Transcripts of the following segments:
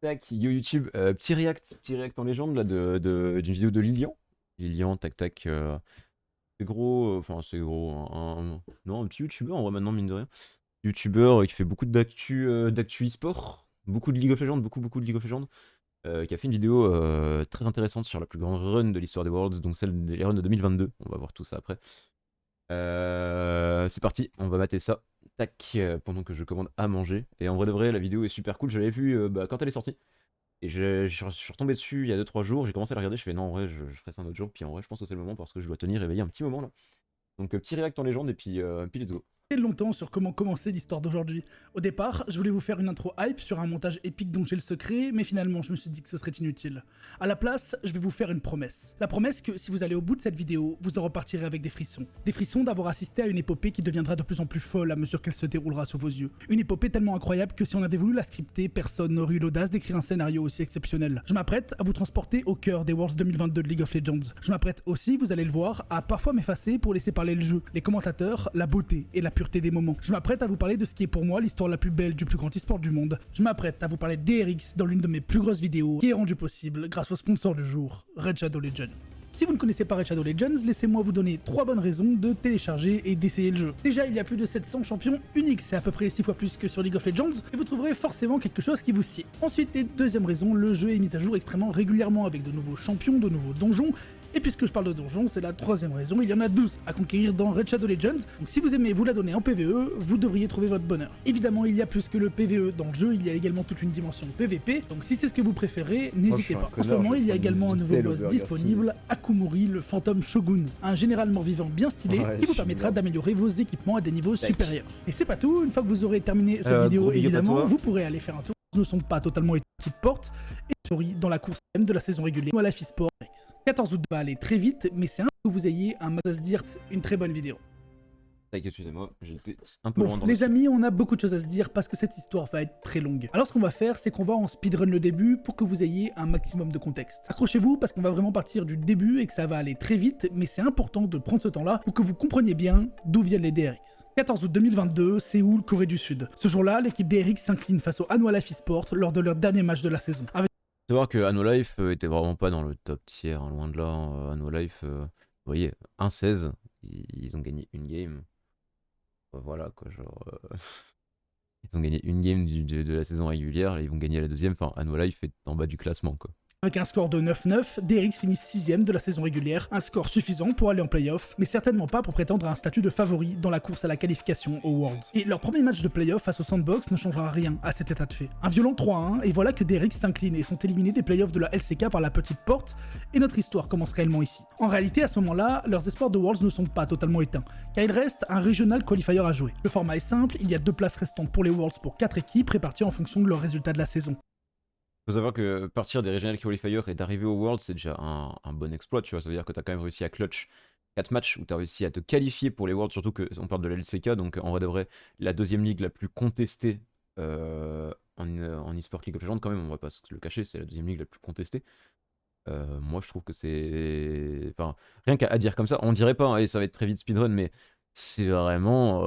Tac, yo YouTube, petit react en légende là d'une vidéo de Lilian. Lilian, tac tac, c'est gros, enfin c'est gros, non, un petit youtubeur en vrai maintenant mine de rien. Youtubeur qui fait beaucoup d'actu e-sport, beaucoup de League of Legends, beaucoup de League of Legends, qui a fait une vidéo très intéressante sur la plus grande run de l'histoire des Worlds, donc celle des runs de 2022. On va voir tout ça après. C'est parti, on va mater ça. Tac, pendant que je commande à manger. Et en vrai de vrai, la vidéo est super cool. Je l'avais vue quand elle est sortie. Et je suis retombé dessus il y a 2-3 jours. J'ai commencé à la regarder. Je fais non, en vrai, je ferai ça un autre jour. Puis en vrai, je pense que c'est le moment parce que je dois tenir éveillé un petit moment là. Donc, petit react en légende et puis let's go. Longtemps sur comment commencer l'histoire d'aujourd'hui. Au départ, je voulais vous faire une intro hype sur un montage épique dont j'ai le secret, mais finalement je me suis dit que ce serait inutile. À la place, je vais vous faire une promesse. La promesse que si vous allez au bout de cette vidéo, vous en repartirez avec des frissons. Des frissons d'avoir assisté à une épopée qui deviendra de plus en plus folle à mesure qu'elle se déroulera sous vos yeux. Une épopée tellement incroyable que si on avait voulu la scripter, personne n'aurait eu l'audace d'écrire un scénario aussi exceptionnel. Je m'apprête à vous transporter au cœur des Worlds 2022 de League of Legends. Je m'apprête aussi, vous allez le voir, à parfois m'effacer pour laisser parler le jeu, les commentateurs, la beauté et la pureté des moments. Je m'apprête à vous parler de ce qui est pour moi l'histoire la plus belle du plus grand e-sport du monde. Je m'apprête à vous parler d'ERX dans l'une de mes plus grosses vidéos, qui est rendue possible grâce au sponsor du jour, Red Shadow Legends. Si vous ne connaissez pas Red Shadow Legends, laissez-moi vous donner 3 bonnes raisons de télécharger et d'essayer le jeu. Déjà, il y a plus de 700 champions uniques, c'est à peu près 6 fois plus que sur League of Legends, et vous trouverez forcément quelque chose qui vous sied. Ensuite, et deuxième raison, le jeu est mis à jour extrêmement régulièrement avec de nouveaux champions, de nouveaux donjons, et puisque je parle de donjons, c'est la troisième raison, il y en a 12 à conquérir dans Red Shadow Legends, donc si vous aimez vous la donner en PvE, vous devriez trouver votre bonheur. Évidemment, il y a plus que le PvE dans le jeu, il y a également toute une dimension PvP, donc si c'est ce que vous préférez, n'hésitez pas. En ce moment, il y a également un nouveau boss disponible, Akumuri, le fantôme Shogun, un général mort-vivant bien stylé, qui vous permettra d'améliorer vos équipements à des niveaux supérieurs. Et c'est pas tout, une fois que vous aurez terminé cette vidéo, évidemment, vous pourrez aller faire un tour. Ne sont pas totalement éteintes petites portes et souris dans la course M de la saison régulière à Life eSport. 14 août va aller très vite, mais c'est un que vous ayez un à se dire une très bonne vidéo. Excusez-moi, j'étais un peu loin dans Les amis, on a beaucoup de choses à se dire parce que cette histoire va être très longue. Alors ce qu'on va faire, c'est qu'on va en speedrun le début pour que vous ayez un maximum de contexte. Accrochez-vous parce qu'on va vraiment partir du début et que ça va aller très vite, mais c'est important de prendre ce temps-là pour que vous compreniez bien d'où viennent les DRX. 14 août 2022, Séoul, Corée du Sud. Ce jour-là, l'équipe DRX s'incline face au Hanwha Life eSport lors de leur dernier match de la saison. Faut savoir que Hanwha Life était vraiment pas dans le top tier, hein, loin de là. Hanwha Life, vous voyez, 1-16, ils ont gagné une game. Voilà quoi, genre. Ils ont gagné une game de la saison régulière, là, ils vont gagner la deuxième. Enfin, Hanwha Life est en bas du classement quoi. Avec un score de 9-9, DRX finit 6ème de la saison régulière, un score suffisant pour aller en playoff, mais certainement pas pour prétendre à un statut de favori dans la course à la qualification aux Worlds. Et leur premier match de playoff face au Sandbox ne changera rien à cet état de fait. Un violent 3-1, et voilà que DRX s'incline et sont éliminés des playoffs de la LCK par la petite porte, et notre histoire commence réellement ici. En réalité, à ce moment-là, leurs espoirs de Worlds ne sont pas totalement éteints, car il reste un Regional Qualifier à jouer. Le format est simple, il y a 2 places restantes pour les Worlds pour 4 équipes réparties en fonction de leurs résultats de la saison. Faut savoir que partir des Regional Qualifiers et d'arriver au World, c'est déjà un bon exploit, tu vois. Ça veut dire que tu as quand même réussi à clutch 4 matchs où tu as réussi à te qualifier pour les Worlds, surtout qu'on parle de la LCK, donc en vrai de vrai, la deuxième ligue la plus contestée en e-sport League of Legends, quand même, on va pas se le cacher, c'est la deuxième ligue la plus contestée. Moi je trouve que c'est. Enfin, rien qu'à dire comme ça, on dirait pas, hein, et ça va être très vite speedrun, mais c'est vraiment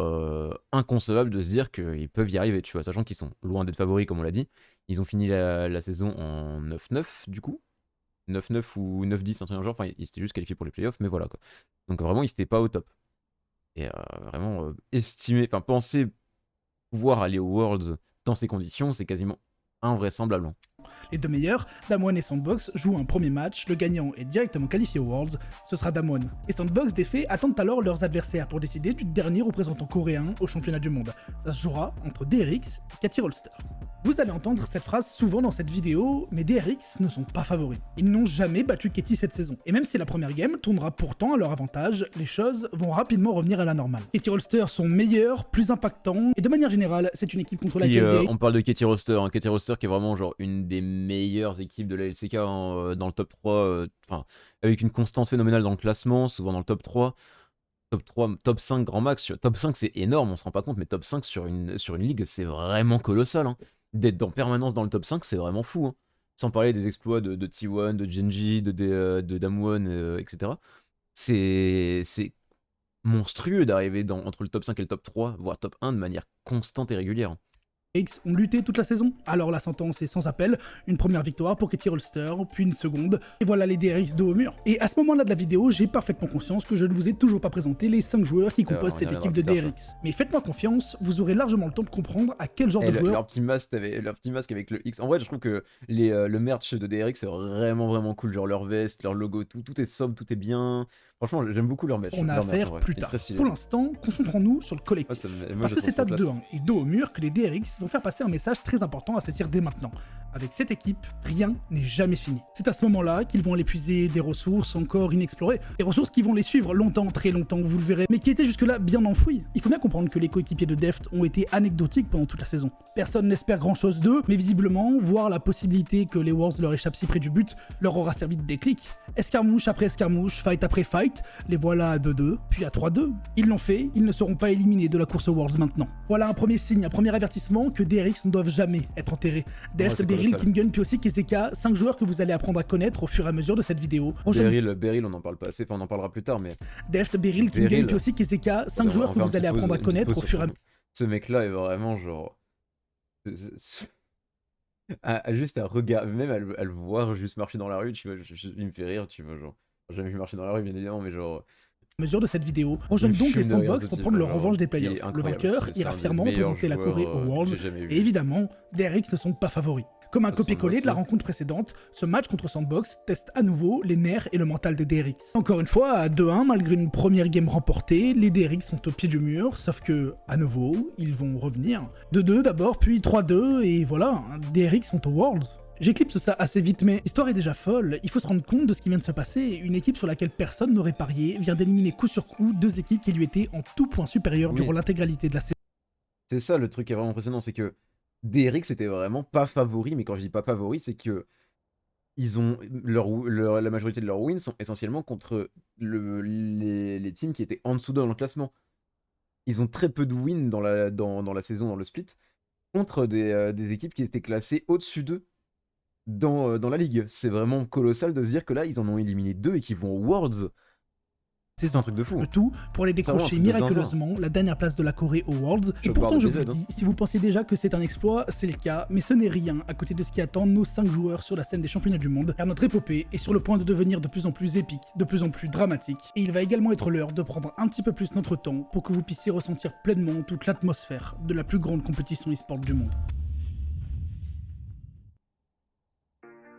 inconcevable de se dire qu'ils peuvent y arriver, tu vois, sachant qu'ils sont loin d'être favoris, comme on l'a dit. Ils ont fini la saison en 9-9, du coup. 9-9 ou 9-10, un truc dans le genre. Enfin, ils s'étaient juste qualifiés pour les playoffs, mais voilà, quoi. Donc vraiment, ils n'étaient pas au top. Et vraiment, estimer, enfin, penser pouvoir aller aux Worlds dans ces conditions, c'est quasiment invraisemblable, hein. Les 2 meilleurs, Damwon et Sandbox, jouent un premier match, le gagnant est directement qualifié aux Worlds, ce sera Damwon. Et Sandbox, des faits, attendent alors leurs adversaires pour décider du dernier représentant coréen au championnat du monde. Ça se jouera entre DRX et Katy Rolster. Vous allez entendre cette phrase souvent dans cette vidéo, mais DRX ne sont pas favoris. Ils n'ont jamais battu Katy cette saison. Et même si la première game tournera pourtant à leur avantage, les choses vont rapidement revenir à la normale. Katy Rolster sont meilleurs, plus impactants, et de manière générale, c'est une équipe contre laquelle DRX... On parle de Katy Rolster, hein. Katy Rolster qui est vraiment genre une des meilleures équipes de la LCK, hein, dans le top 3, avec une constance phénoménale dans le classement, souvent dans le top 3. Top 3, top 5 grand max. Top 5 c'est énorme, on se rend pas compte, mais top 5 sur une ligue c'est vraiment colossal, hein. D'être en permanence dans le top 5 c'est vraiment fou, hein. Sans parler des exploits de T1, de Genji, de Damwon, etc. C'est monstrueux d'arriver entre le top 5 et le top 3, voire top 1 de manière constante et régulière. X ont lutté toute la saison. Alors la sentence est sans appel, une première victoire pour Katie Holster, puis une seconde, et voilà les DRX dos au mur. Et à ce moment-là de la vidéo, j'ai parfaitement conscience que je ne vous ai toujours pas présenté les 5 joueurs qui composent cette équipe de DRX. Mais faites-moi confiance, vous aurez largement le temps de comprendre à quel genre de joueur... Leur petit masque avec le X, en vrai je trouve que le merch de DRX c'est vraiment cool, genre leur veste, leur logo, tout est sobre, tout est bien... Franchement, j'aime beaucoup leur match. On a affaire plus tard. Pour l'instant, concentrons-nous sur le collectif. Parce que c'est à 2-1 et dos au mur que les DRX vont faire passer un message très important à saisir dès maintenant. Avec cette équipe, rien n'est jamais fini. C'est à ce moment-là qu'ils vont aller puiser des ressources encore inexplorées. Des ressources qui vont les suivre longtemps, très longtemps, vous le verrez, mais qui étaient jusque-là bien enfouies. Il faut bien comprendre que les coéquipiers de Deft ont été anecdotiques pendant toute la saison. Personne n'espère grand-chose d'eux, mais visiblement, voir la possibilité que les Worlds leur échappent si près du but leur aura servi de déclic. Escarmouche après escarmouche, fight après fight, les voilà à 2-2, puis à 3-2. Ils l'ont fait, ils ne seront pas éliminés de la course aux Worlds maintenant. Voilà un premier signe, un premier avertissement que DRX ne doivent jamais être enterrés. Deft, Beryl, Kingen, puis aussi Kezeka, 5 joueurs que vous allez apprendre à connaître au fur et à mesure de cette vidéo. Beryl, on en parle pas assez, enfin on en parlera plus tard, mais... Deft, Beryl, Kingen, puis aussi Kezeka, 5 joueurs que vous allez apprendre à connaître au fur et à mesure. Ce mec-là est vraiment genre... juste à regarder, même à le voir juste marcher dans la rue, tu vois, il me fait rire, tu vois, genre... J'ai jamais vu marcher dans la rue, bien évidemment, mais genre... mesure de cette vidéo. Rejoignent donc les Sandbox pour prendre leur revanche des playoffs. Le vainqueur ira fièrement représenter la Corée aux Worlds, et évidemment, DRX ne sont pas favoris. Comme un copier-coller de la rencontre précédente, ce match contre Sandbox teste à nouveau les nerfs et le mental des DRX. Encore une fois, à 2-1, malgré une première game remportée, les DRX sont au pied du mur, sauf que, à nouveau, ils vont revenir. 2-2 d'abord, puis 3-2, et voilà, DRX sont aux Worlds. J'éclipse ça assez vite, mais l'histoire est déjà folle, il faut se rendre compte de ce qui vient de se passer. Une équipe sur laquelle personne n'aurait parié vient d'éliminer coup sur coup 2 équipes qui lui étaient en tout point supérieures durant l'intégralité de la saison. C'est ça le truc qui est vraiment impressionnant, c'est que DRX était vraiment pas favori, mais quand je dis pas favori, c'est que ils ont la majorité de leurs wins sont essentiellement contre les teams qui étaient en dessous dans le classement. Ils ont très peu de wins dans la saison, dans le split, contre des équipes qui étaient classées au-dessus d'eux dans la ligue. C'est vraiment colossal de se dire que là, ils en ont éliminé 2 et qu'ils vont aux Worlds. C'est un truc de fou. Le tout pour les décrocher miraculeusement la dernière place de la Corée aux Worlds. Et pourtant, je vous le dis, si vous pensez déjà que c'est un exploit, c'est le cas, mais ce n'est rien à côté de ce qui attend nos 5 joueurs sur la scène des championnats du monde, car notre épopée est sur le point de devenir de plus en plus épique, de plus en plus dramatique, et il va également être l'heure de prendre un petit peu plus notre temps pour que vous puissiez ressentir pleinement toute l'atmosphère de la plus grande compétition e-sport du monde.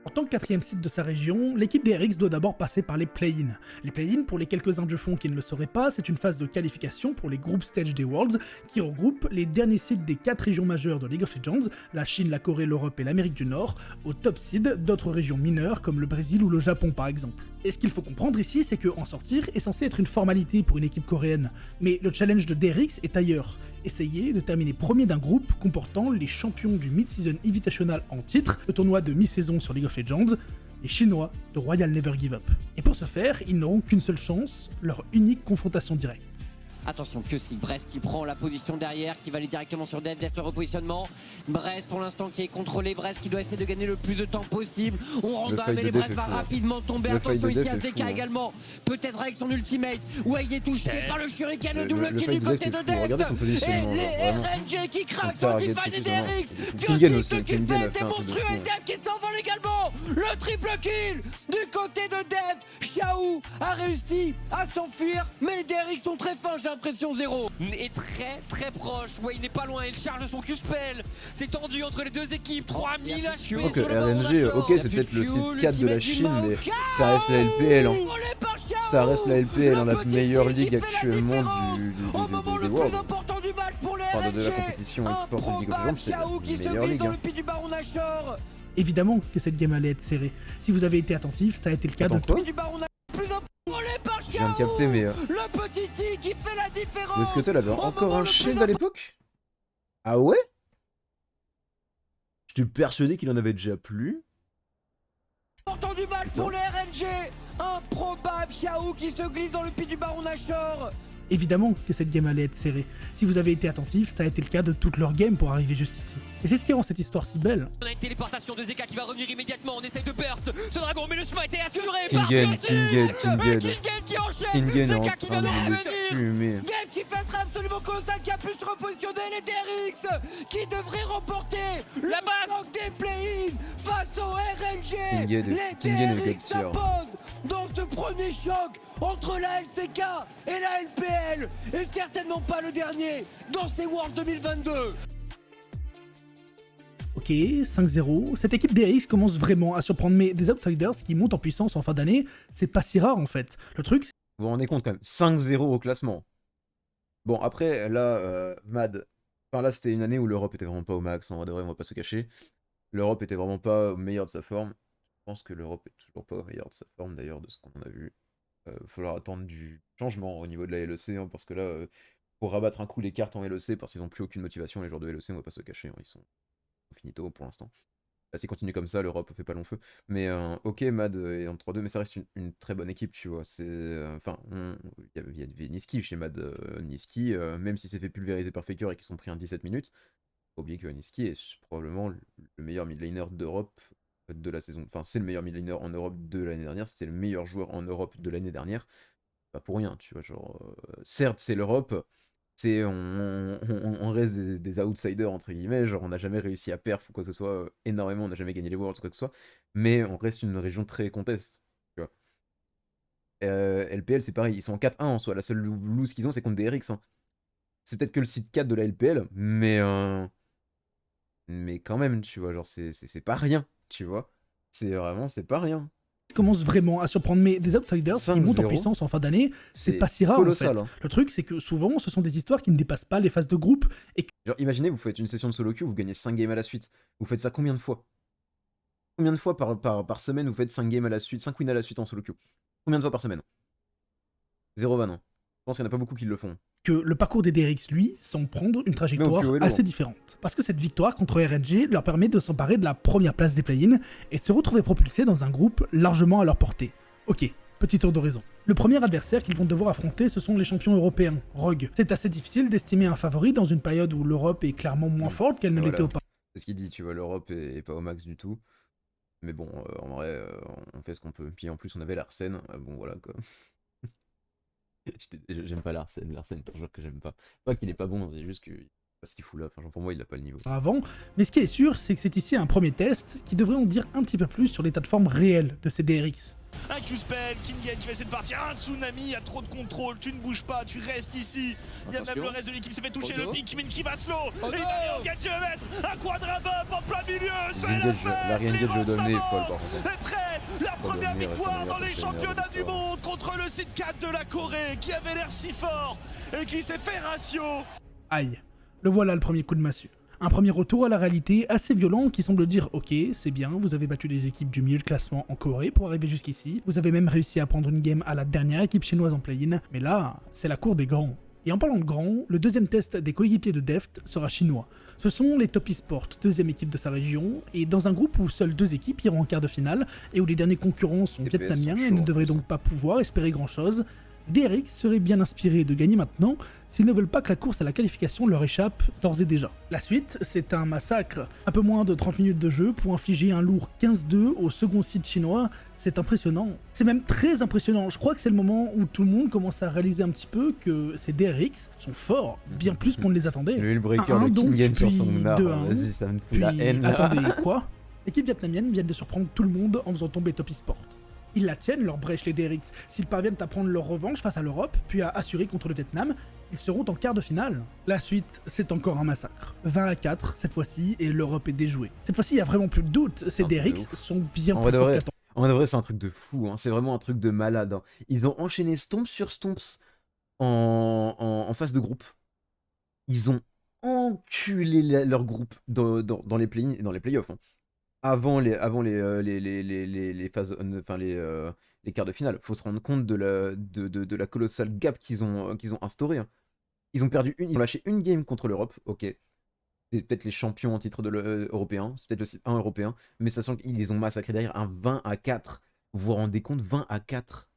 En tant que 4e site de sa région, l'équipe DRX doit d'abord passer par les play-in. Les play-in, pour les quelques-uns du fond qui ne le sauraient pas, c'est une phase de qualification pour les groupes stage des Worlds qui regroupent les derniers sites des 4 régions majeures de League of Legends, la Chine, la Corée, l'Europe et l'Amérique du Nord, au top seed d'autres régions mineures comme le Brésil ou le Japon par exemple. Et ce qu'il faut comprendre ici, c'est qu'en sortir est censé être une formalité pour une équipe coréenne. Mais le challenge de DRX est ailleurs. Essayer de terminer premier d'un groupe comportant les champions du Mid-Season Invitational en titre, le tournoi de mi-saison sur League of Legends, les Chinois de Royal Never Give Up. Et pour ce faire, ils n'auront qu'une seule chance, leur unique confrontation directe. Attention, que si Brest qui prend la position derrière, qui va aller directement sur Deft, le repositionnement. Brest pour l'instant qui est contrôlé, Brest qui doit essayer de gagner le plus de temps possible. On rentre dans mais Brest va rapidement tomber. Attention ici à DK également, peut-être avec son ultimate. Ouais, il est touché par le shuriken, le double kill du côté de Deft. Et les RNG qui craquent sur le Define et DRX. Kingen qui fait des monstrueux et Deft qui s'envole également. Le triple kill du côté de Deft. Xiao a réussi à s'enfuir, mais les DRX sont très fins. Impression 0 est très proche. Ouais, il n'est pas loin, il charge son Q-spell. C'est tendu entre les 2 équipes. 3000 HP. Ok, RNG, ok, c'est peut-être le site 4 de la Chine, mais ça reste la LPL. Hein. Ça reste la LPL, hein, la meilleure ligue actuellement des Worlds. Enfin, de la compétition e-sport de League of Legends, c'est la meilleure ligue. Hein. Évidemment que cette game allait être serrée. Si vous avez été attentif, ça a été le cas de tout. Je viens de capter, mais le petit T qui fait la différence. Le Scuttle avait encore un shield à l'époque. Ah ouais? J'étais persuadé qu'il en avait déjà plus. Pourtant du mal pour les RNG. Improbable, Xiao qui se glisse dans le pied du Baron Nashor. Évidemment que cette game allait être serrée. Si vous avez été attentif, ça a été le cas de toute leur game pour arriver jusqu'ici. Et c'est ce qui rend cette histoire si belle. On a une téléportation de Zeka qui va revenir immédiatement. On essaye de burst ce dragon, mais le smite est assuré. Kingen Qui enchaîne. Zeka qui vient de revenir. fumer. Game qui fait un trait absolument colossal, qui a pu se repositionner, les DRX qui devrait remporter La base des play-in face au RNG. Kingen Les est DRX capture. s'imposent dans ce premier choc entre la LCK et la LPL, et certainement pas le dernier dans ces Worlds 2022. Ok, 5-0, cette équipe DRX commence vraiment à surprendre, mais des outsiders qui montent en puissance en fin d'année, c'est pas si rare en fait. Le truc, Vous vous rendez compte quand même, 5-0 au classement. Bon, après, là, Mad, enfin là, c'était une année où l'Europe était vraiment pas au max, en vrai de vrai, on va pas se cacher. L'Europe était vraiment pas au meilleur de sa forme. Je pense que l'Europe est toujours pas au meilleur de sa forme, d'ailleurs, de ce qu'on en a vu. Il va falloir attendre du changement au niveau de la LEC, hein, parce que là, pour rabattre un coup les cartes en LEC, parce qu'ils n'ont plus aucune motivation, les joueurs de LEC, on va pas se cacher, hein, ils sont finito pour l'instant. Là, s'ils continuent comme ça, l'Europe fait pas long feu. Mais ok, Mad est en 3-2, mais ça reste une très bonne équipe, tu vois. C'est, enfin, il y avait Niski chez Mad. Niski, même si c'est fait pulvériser par Faker et qu'ils sont pris en 17 minutes, faut oublier que Niski est probablement le meilleur mid laner d'Europe de la saison. Enfin, c'est le meilleur mid laner en Europe de l'année dernière, c'était le meilleur joueur en Europe de l'année dernière. Pas pour rien, tu vois. Genre, certes, c'est l'Europe. On reste des outsiders entre guillemets, genre on n'a jamais réussi à perf ou quoi que ce soit énormément, on n'a jamais gagné les Worlds ou quoi que ce soit, mais on reste une région très contest, tu vois. LPL c'est pareil, ils sont en 4-1 en soi, la seule lose qu'ils ont c'est contre DRX, hein. C'est peut-être que le site 4 de la LPL, mais quand même, tu vois, genre c'est pas rien, tu vois. C'est pas rien. commence vraiment à surprendre, mais des outsiders qui 5-0. montent en puissance en fin d'année, c'est pas si rare colossal, en fait. hein. Le truc, c'est que souvent, ce sont des histoires qui ne dépassent pas les phases de groupe et Genre imaginez, vous faites une session de solo queue, vous gagnez 5 games à la suite. Vous faites ça combien de fois? Combien de fois par semaine vous faites 5 games à la suite, 5 wins à la suite en solo queue? Combien de fois par semaine? 0 van, hein. Je pense qu'il n'y en a pas beaucoup qui le font. que le parcours des DRX, lui, semble prendre une trajectoire plus haut, assez différente. Parce que cette victoire contre RNG leur permet de s'emparer de la première place des play-in et de se retrouver propulsés dans un groupe largement à leur portée. Ok, petit tour d'horizon. Le premier adversaire qu'ils vont devoir affronter, ce sont les champions européens, Rogue. C'est assez difficile d'estimer un favori dans une période où l'Europe est clairement moins forte qu'elle ne Voilà. l'était auparavant. C'est ce qu'il dit, tu vois, l'Europe est pas au max du tout. Mais bon, en vrai, on fait ce qu'on peut. Puis en plus, on avait l'Arsène. Bon, voilà, quoi. J'aime pas l'Arsène. L'Arsène, c'est un joueur que j'aime pas. Pas qu'il est pas bon, c'est juste que. Parce qu'il fout là. Enfin, genre, pour moi, il a pas le niveau. Mais ce qui est sûr, c'est que c'est ici un premier test qui devrait en dire un petit peu plus sur l'état de forme réel de ces DRX. Un Q-Spell, Kingen qui va essayer de partir, un Tsunami, il y a trop de contrôle, tu ne bouges pas, tu restes ici. Il y a même le reste de l'équipe qui s'est fait toucher, le Pikmin qui va slow. Et il va aller en gadget mettre un quadrabuff en plein milieu, c'est la fête. La Renegade, je le donne les folles, par contre. est prête, la première victoire dans les championnats du monde contre le site 4 de la Corée qui avait l'air si fort et qui s'est fait ratio. Aïe, le voilà le premier coup de massue. Un premier retour à la réalité assez violent qui semble dire « Ok, c'est bien, vous avez battu les équipes du milieu de classement en Corée pour arriver jusqu'ici, vous avez même réussi à prendre une game à la dernière équipe chinoise en play-in, mais là, c'est la cour des grands. » Et en parlant de grands, le deuxième test des coéquipiers de Deft sera chinois. Ce sont les Top Esports, deuxième équipe de sa région, et dans un groupe où seules deux équipes iront en quart de finale, et où les derniers concurrents sont Les PS vietnamiens sont et chauds, ne en devraient plus. donc pas pouvoir espérer grand-chose, DRX serait bien inspiré de gagner maintenant s'ils ne veulent pas que la course à la qualification leur échappe d'ores et déjà. La suite, c'est un massacre. Un peu moins de 30 minutes de jeu pour infliger un lourd 15-2 au second site chinois, c'est impressionnant. C'est même très impressionnant, je crois que c'est le moment où tout le monde commence à réaliser un petit peu que ces DRX sont forts, bien plus qu'on ne les attendait. Le Hellbreaker, 1-1 le donc, Kingen sur puis son Gnar. 2-1, Vas-y, ça me fout Puis, la haine là. attendez, quoi? L'équipe vietnamienne vient de surprendre tout le monde en faisant tomber Top Esport. Ils la tiennent, leur brèche, les DRX. S'ils parviennent à prendre leur revanche face à l'Europe, puis à assurer contre le Vietnam, ils seront en quart de finale. La suite, c'est encore un massacre. 20-4 cette fois-ci, et l'Europe est déjouée. Cette fois-ci, il n'y a vraiment plus de doute, ces un truc de DRX ouf. sont bien En plus vrai de forts vrai. qu'attendus. En vrai, c'est un truc de fou, hein. C'est vraiment un truc de malade, hein. Ils ont enchaîné stomps sur stomps en phase de groupe. Ils ont enculé leur groupe dans les play-in et dans les playoffs, hein. Avant les phases, enfin les quarts de finale. Faut se rendre compte de la colossale gap qu'ils ont instauré, hein. Ils ont lâché une game contre l'Europe, ok. C'est peut-être les champions en titre européen, c'est peut-être aussi un européen, mais sachant qu'ils les ont massacrés derrière un 20-4. Vous vous rendez compte, 20-4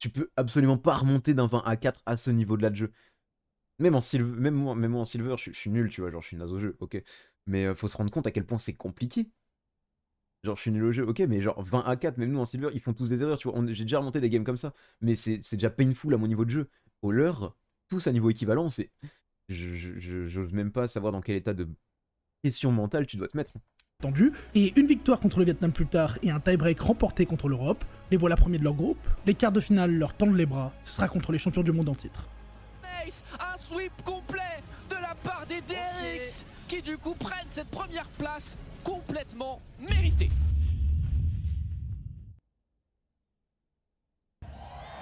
tu peux absolument pas remonter d'un 20 à 4 à ce niveau de là de jeu. Même moi en silver, je suis nul, tu vois, genre je suis naze au jeu, ok. Mais faut se rendre compte à quel point c'est compliqué. Genre je suis nul au jeu, ok, mais genre 20 à 4, même nous en silver, ils font tous des erreurs, tu vois. J'ai déjà remonté des games comme ça, mais c'est déjà painful à mon niveau de jeu. Au leur, tous à niveau équivalent, c'est... J'ose même pas savoir dans quel état de pression mentale tu dois te mettre. Tendu. Et une victoire contre le Vietnam plus tard et un tie-break remporté contre l'Europe, les voilà premiers de leur groupe. Les quarts de finale leur tendent les bras, ce sera contre les champions du monde en titre. Un sweep complet de la part des DRX qui du coup prennent cette première place complètement méritée.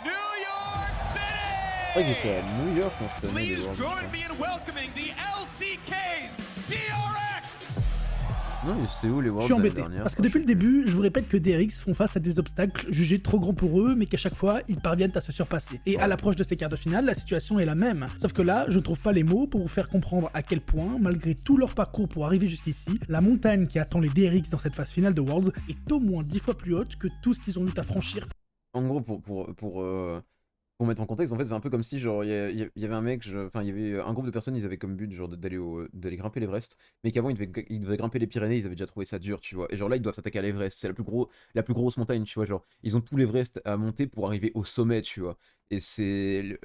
New York City! Ouais, c'était à New York on se tenait les Please Worlds. join me in welcoming the LCK's DRX! Non, mais c'est où les Je Worlds suis l'année embêté, dernière? parce que depuis le début, je vous répète que DRX font face à des obstacles jugés trop grands pour eux, mais qu'à chaque fois, ils parviennent à se surpasser. Et à l'approche de ces quarts de finale, la situation est la même. Sauf que là, je ne trouve pas les mots pour vous faire comprendre à quel point, malgré tout leur parcours pour arriver jusqu'ici, la montagne qui attend les DRX dans cette phase finale de Worlds est au moins 10 fois plus haute que tout ce qu'ils ont eu à franchir. En gros, pour mettre en contexte, en fait, c'est un peu comme si, genre, il y avait un mec, enfin, il y avait un groupe de personnes, ils avaient comme but, genre, d'aller grimper l'Everest, mais qu'avant, ils devaient grimper les Pyrénées, ils avaient déjà trouvé ça dur, tu vois. Et genre là, ils doivent s'attaquer à l'Everest, c'est la plus grosse montagne, tu vois, genre, ils ont tout l'Everest à monter pour arriver au sommet, tu vois. Et c'est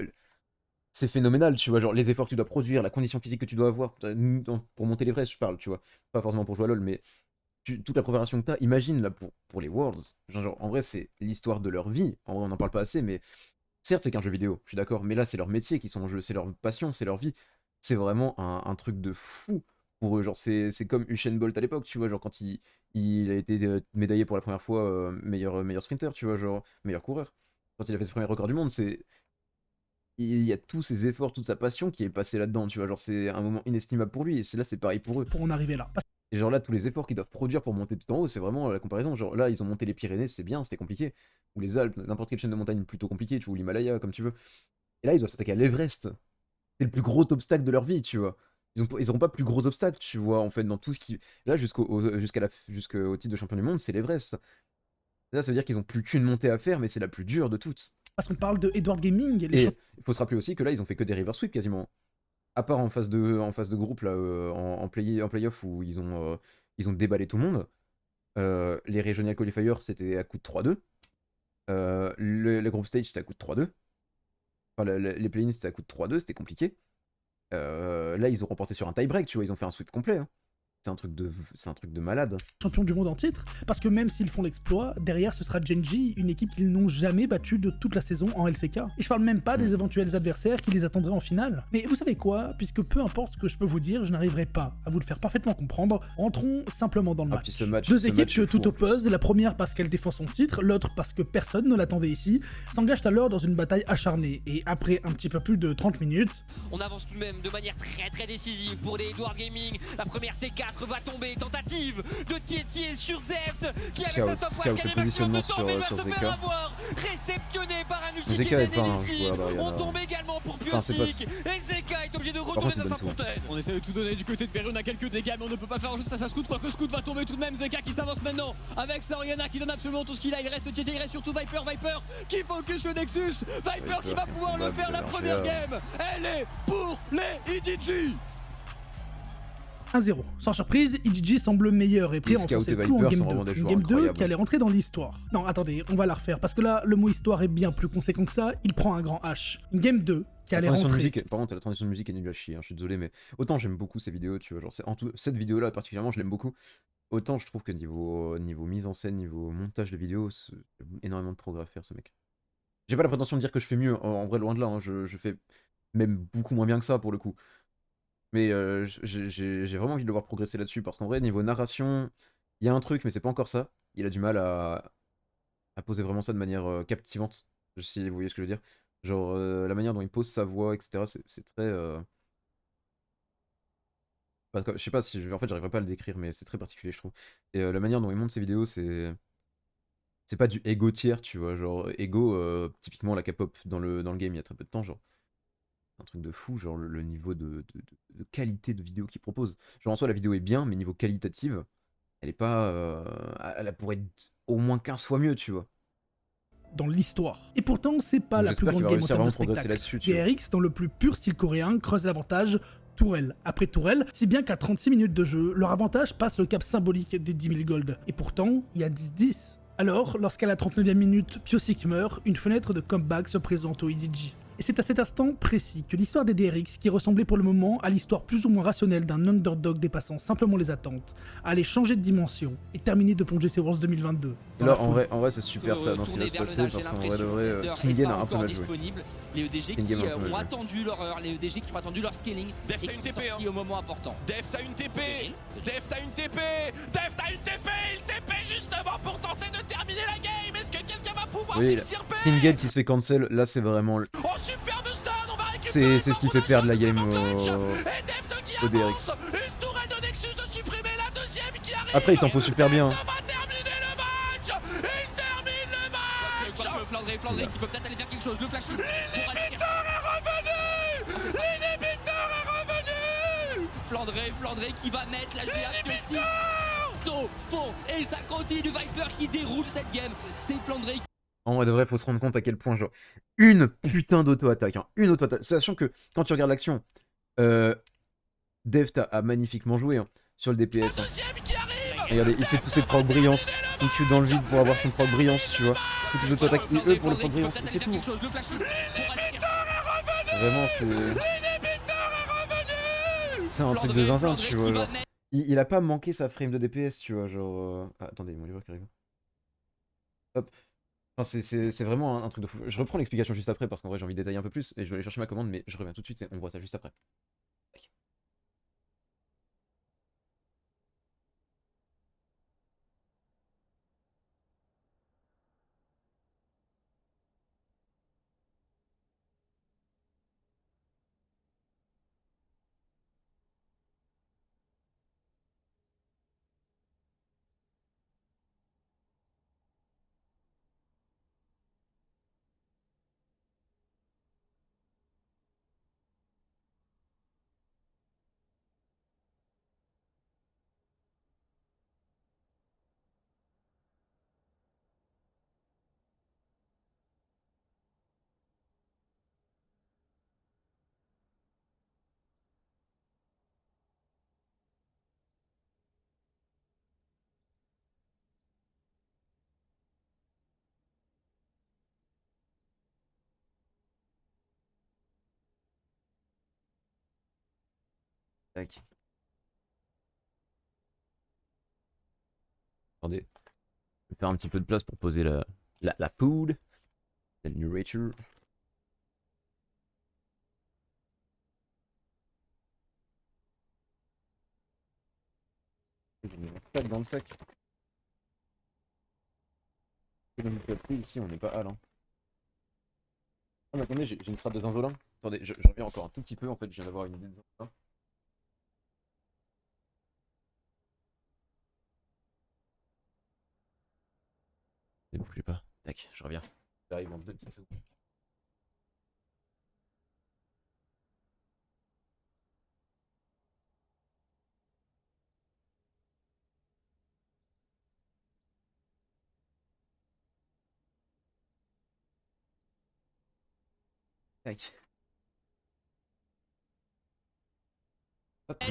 phénoménal, tu vois, genre, les efforts que tu dois produire, la condition physique que tu dois avoir, pour monter l'Everest, je parle, tu vois. Pas forcément pour jouer à LoL, mais toute la préparation que t'as, imagine, là, pour les Worlds. Genre, en vrai, c'est l'histoire de leur vie. En vrai, on n'en parle pas assez, mais certes, c'est qu'un jeu vidéo, je suis d'accord, mais là, c'est leur métier qui sont en jeu, c'est leur passion, c'est leur vie. C'est vraiment un truc de fou pour eux. Genre, c'est comme Usain Bolt à l'époque, tu vois, genre quand il a été médaillé pour la première fois meilleur sprinter, tu vois, genre meilleur coureur. Quand il a fait ses premiers records du monde, il y a tous ses efforts, toute sa passion qui est passée là-dedans, tu vois, genre c'est un moment inestimable pour lui, et là, c'est pareil pour eux. Pour en arriver là. Et genre là, tous les efforts qu'ils doivent produire pour monter tout en haut, c'est vraiment la comparaison. Genre là, ils ont monté les Pyrénées, c'est bien, c'était compliqué. Ou les Alpes, n'importe quelle chaîne de montagne plutôt compliquée, tu vois, ou l'Himalaya, comme tu veux. Et là, ils doivent s'attaquer à l'Everest. C'est le plus gros obstacle de leur vie, tu vois. Ils auront pas plus gros obstacle, tu vois, en fait, dans tout ce qui... Là, jusqu'au titre de champion du monde, c'est l'Everest. Là, ça veut dire qu'ils ont plus qu'une montée à faire, mais c'est la plus dure de toutes. Parce qu'on parle de Edward Gaming, Et il faut se rappeler aussi que là, ils ont fait que des river sweep quasiment. À part en phase de groupe, là, en playoff, où ils ont déballé tout le monde. Les Regional Qualifiers, c'était à coup de 3-2. Le group stage, c'était à coup de 3-2. Enfin, les play-ins, c'était à coup de 3-2, c'était compliqué. Là, ils ont remporté sur un tie-break, tu vois, ils ont fait un sweep complet. Hein. C'est un truc de malade. Champion du monde en titre, parce que même s'ils font l'exploit, derrière ce sera Gen.G, une équipe qu'ils n'ont jamais battue de toute la saison en LCK. Et je parle même pas des éventuels adversaires qui les attendraient en finale. Mais vous savez quoi, puisque peu importe ce que je peux vous dire, je n'arriverai pas à vous le faire parfaitement comprendre, rentrons simplement dans le match. Puis ce match Deux équipes que fou, tout oppose, la première parce qu'elle défend son titre, l'autre parce que personne ne l'attendait ici, s'engagent alors dans une bataille acharnée. Et après un petit peu plus de 30 minutes... On avance tout de même de manière très décisive pour les Edward Gaming. La première T4 va tomber. Tentative de Tietie sur Deft qui avait sa stopwatch qui a des maximum de temps mais il va se faire avoir. Réceptionné par un Uchichi Denelissime. On tombe également pour Piosik. Et Zeka est obligé de retourner dans sa fontaine. On essaie de tout donner du côté de Perry, on a quelques dégâts mais on ne peut pas faire juste face à Scoot. Quoique Scoot va tomber tout de même. Zeka qui s'avance maintenant avec Soriana qui donne absolument tout ce qu'il a. Il reste Tietie, il reste surtout Viper qui focus le Nexus. Viper qui va pouvoir le faire la première game. Elle est pour les EDG. 1-0. Sans surprise, EDG semble meilleur et pris à enfoncer le clou en Game 2. Une Game 2 qui allait rentrer dans l'histoire. Non, attendez, on va la refaire, parce que là, le mot histoire est bien plus conséquent que ça, il prend un grand H. Une Game 2 qui allait rentrer... Par contre, la transition de musique est nulle à chier, hein, je suis désolé, mais autant j'aime beaucoup ces vidéos, tu vois, genre, cette vidéo-là particulièrement, je l'aime beaucoup. Autant je trouve que niveau mise en scène, niveau montage de vidéos, c'est énormément de progrès à faire, ce mec. J'ai pas la prétention de dire que je fais mieux, en vrai, loin de là, hein, je fais même beaucoup moins bien que ça, pour le coup. Mais j'ai vraiment envie de le voir progresser là-dessus, parce qu'en vrai, niveau narration, il y a un truc, mais c'est pas encore ça. Il a du mal à poser vraiment ça de manière captivante, si vous voyez ce que je veux dire. Genre, la manière dont il pose sa voix, etc., c'est très... je sais pas si... En fait, j'arriverai pas à le décrire, mais c'est très particulier, je trouve. Et la manière dont il monte ses vidéos, c'est pas du ego tiers, tu vois. Genre, ego, typiquement la K-pop dans le game, il y a très peu de temps, genre. Un truc de fou, genre le niveau de qualité de vidéo qu'il propose. Genre en soi la vidéo est bien, mais niveau qualitative, elle est pas... elle pourrait être au moins 15 fois mieux, tu vois. dans l'histoire. Et pourtant, c'est pas la plus grande game en termes de spectacle. DRX, dans le plus pur style coréen, creuse l'avantage tourelle après tourelle, si bien qu'à 36 minutes de jeu, leur avantage passe le cap symbolique des 10 000 gold. Et pourtant, il y a 10-10. Alors, lorsqu'à la 39e minute, Pyosik meurt, une fenêtre de comeback se présente au EDG. Et c'est à cet instant précis que l'histoire des DRX, qui ressemblait pour le moment à l'histoire plus ou moins rationnelle d'un underdog dépassant simplement les attentes, allait changer de dimension et terminer de plonger ses Worlds 2022. Là, en vrai, c'est super ça dans ce qui va se passer, parce qu'en vrai de vrai, Kingen a un peu mal joué. Les EDG qui ont attendu leur heure, les EDG qui ont attendu leur scaling. Deft a une TP au moment important. Deft a une TP. Deft a une TP. Deft a une TP. Il TP justement pour tenter de terminer la game. Est-ce que quelqu'un va pouvoir s'extirper? Kingen qui se fait cancel, là c'est vraiment... Oh superbe stun, on va récupérer. C'est ce qui fait perdre la game au DRX. Une tourelle de Nexus de supprimer la deuxième qui arrive. Après il tempo super bien. Flandré qui peut peut-être aller faire quelque chose, le flash. L'inhibiteur est revenu. L'inhibiteur est revenu. Flandré qui va mettre la GA fond et ça continue, Viper qui déroule cette game. C'est Flandré qui... En vrai de vrai, faut se rendre compte à quel point genre une putain d'auto-attaque, hein, une auto-attaque. Sachant que quand tu regardes l'action, Deft a magnifiquement joué hein, sur le DPS. Hein. Regardez, il fait tous ses procs brillance, il tue dans le vide pour avoir son proc brillance, tu vois. Toutes les auto-attaques IE pour le proc brillance, il fait tout. Vraiment, c'est un truc de zinzin, tu vois. Genre. Il a pas manqué sa frame de DPS, tu vois. Genre. Ah, attendez, mon livre qui arrive. Hop. Enfin, c'est vraiment un truc de fou. Je reprends l'explication juste après parce qu'en vrai j'ai envie de détailler un peu plus et je vais aller chercher ma commande, mais je reviens tout de suite et on voit ça juste après. Tac. Attendez. Je vais faire un petit peu de place pour poser la food. La nourriture. J'ai mis un sac dans le sac. Ici on n'est pas à là. Ah mais attendez, j'ai une strat de zinzolin. Attendez, je reviens encore un tout petit peu en fait, je viens d'avoir une idée de zinzolin. Ne bougez pas. Tac, je reviens. J'arrive en 2 petites secondes. Tac. Hop.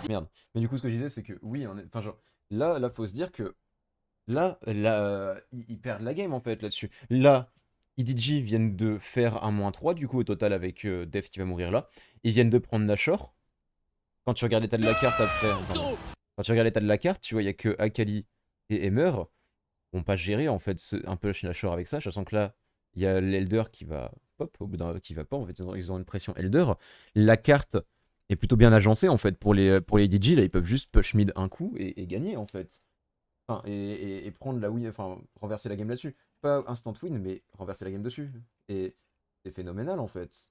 Merde. Mais du coup, ce que je disais, c'est que oui, enfin, genre, là, faut se dire que là, ils perdent la game en fait là-dessus. Là, EDG viennent de faire un -3 du coup au total avec Deft qui va mourir là. Ils viennent de prendre Nashor. Quand tu regardes l'état de la carte après. Quand tu regardes l'état de la carte, tu vois, il n'y a que Akali et Emmer vont pas gérer en fait un peu chez Nashor avec ça, sachant que là, il y a l'Elder qui va pop, au bout d'un qui va pas, en fait, ils ont une pression Elder. La carte est plutôt bien agencée en fait pour les EDG, là ils peuvent juste push mid un coup et gagner en fait. Enfin, et prendre la win, enfin renverser la game là-dessus. Pas instant win, mais renverser la game dessus. Et c'est phénoménal en fait.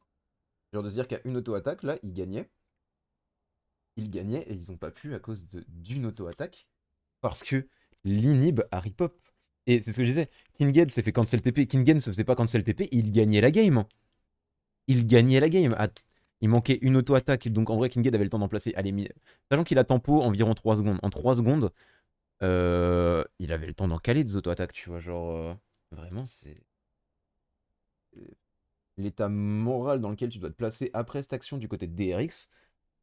Genre de se dire qu'à une auto-attaque, là, ils gagnaient. Ils gagnaient et ils ont pas pu à cause d'une auto-attaque. Parce que l'inhib a ripop. Et c'est ce que je disais. Kingen s'est fait cancel TP. Kingen se faisait pas cancel TP, il gagnait la game. Il gagnait la game. Il manquait une auto-attaque. Donc en vrai, Kingen avait le temps d'en placer. Allez, sachant qu'il a tempo environ 3 secondes. En 3 secondes, il avait le temps d'en caler des auto-attaques, tu vois. Genre, Vraiment, c'est... L'état moral dans lequel tu dois te placer après cette action du côté de DRX,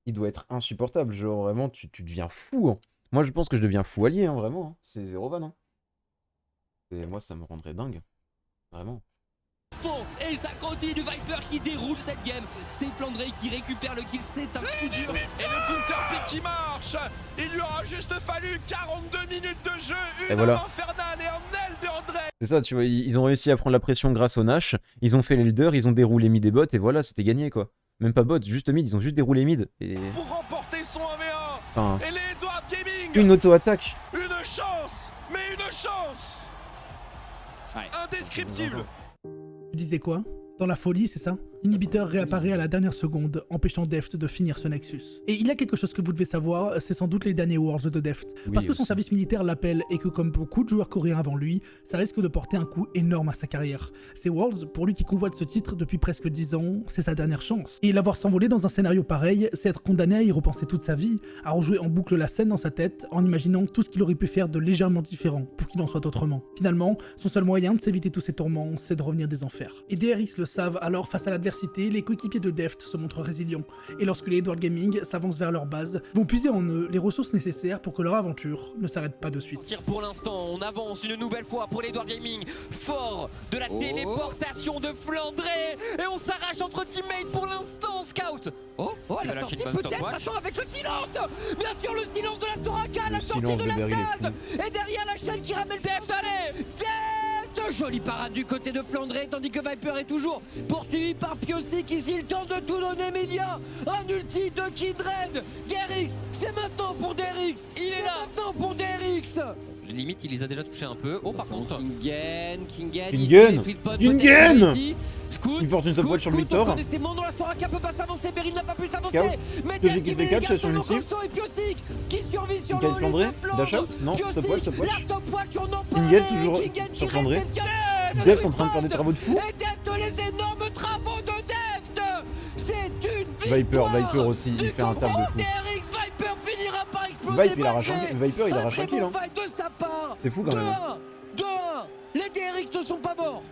il doit être insupportable. Genre, vraiment, tu deviens fou. Hein. Moi, je pense que je deviens fou allié, hein, vraiment. Hein. C'est 0 van. Hein. Et moi, ça me rendrait dingue. Vraiment. Et ça continue, Viper qui déroule cette game. C'est Flandre qui récupère le kill, c'est un coup dur. Et le counter-pick qui marche. Il lui aura juste fallu 42 minutes de jeu, une infernale et un aile de André. C'est ça, tu vois, ils ont réussi à prendre la pression grâce au Nash, ils ont fait l'elder, ils ont déroulé mid et bot, et voilà, c'était gagné, quoi. Même pas bot, juste mid, ils ont juste déroulé mid. Et... Pour remporter son 1v1, enfin, et les Edward Gaming, une auto-attaque. Une chance, mais une chance indescriptible. Tu disais quoi? Dans la folie, c'est ça? Inhibiteur réapparaît à la dernière seconde, empêchant Deft de finir ce Nexus. Et il y a quelque chose que vous devez savoir, c'est sans doute les derniers Worlds de Deft. Parce que son service militaire l'appelle et que comme beaucoup de joueurs coréens avant lui, ça risque de porter un coup énorme à sa carrière. Ces Worlds, pour lui qui convoite ce titre depuis presque 10 ans, c'est sa dernière chance. Et l'avoir s'envolé dans un scénario pareil, c'est être condamné à y repenser toute sa vie, à rejouer en boucle la scène dans sa tête, en imaginant tout ce qu'il aurait pu faire de légèrement différent pour qu'il en soit autrement. Finalement, son seul moyen de s'éviter tous ces tourments, c'est de revenir des enfers. Et DRX le savent, alors face à l'adversité, les coéquipiers de Deft se montrent résilients, et lorsque les Edward Gaming s'avancent vers leur base, vont puiser en eux les ressources nécessaires pour que leur aventure ne s'arrête pas de suite. Pour l'instant, on avance une nouvelle fois pour l'Edward Gaming, fort de la téléportation de Flandré, et on s'arrache entre teammates pour l'instant, Scout. Elle a sorti peut-être, attention avec le silence. Bien sûr, le silence de la Soraka, la sortie de la case, et derrière la chaîne qui ramène Deft, allez Deft. Jolie parade du côté de Flandré, tandis que Viper est toujours poursuivi par Piosik. Ici, il tente de tout donner, mais il y a un ulti de Kindred. DRX, c'est maintenant pour DRX. Il est là maintenant pour DRX. Limite, il les a déjà touchés un peu. Oh, par contre. Kingen il force une subwatch sur le Victor. Dans la Soraka peut pas s'avancer, Beryl n'a pas pu s'avancer. Mais Deft qui fait catch sur l'ulti. Qui survit sur le Flandré, dash out, non, stopwatch. Kingen toujours sur Flandré. Deft en train de faire des travaux de fou. Et Deft, les énormes travaux de Deft. C'est une Viper aussi, il fait un taf de fou. Viper finira par exploser. Viper, il arrache un kill. Hein. C'est fou quand même. 2-1. Les DRX ne sont pas morts.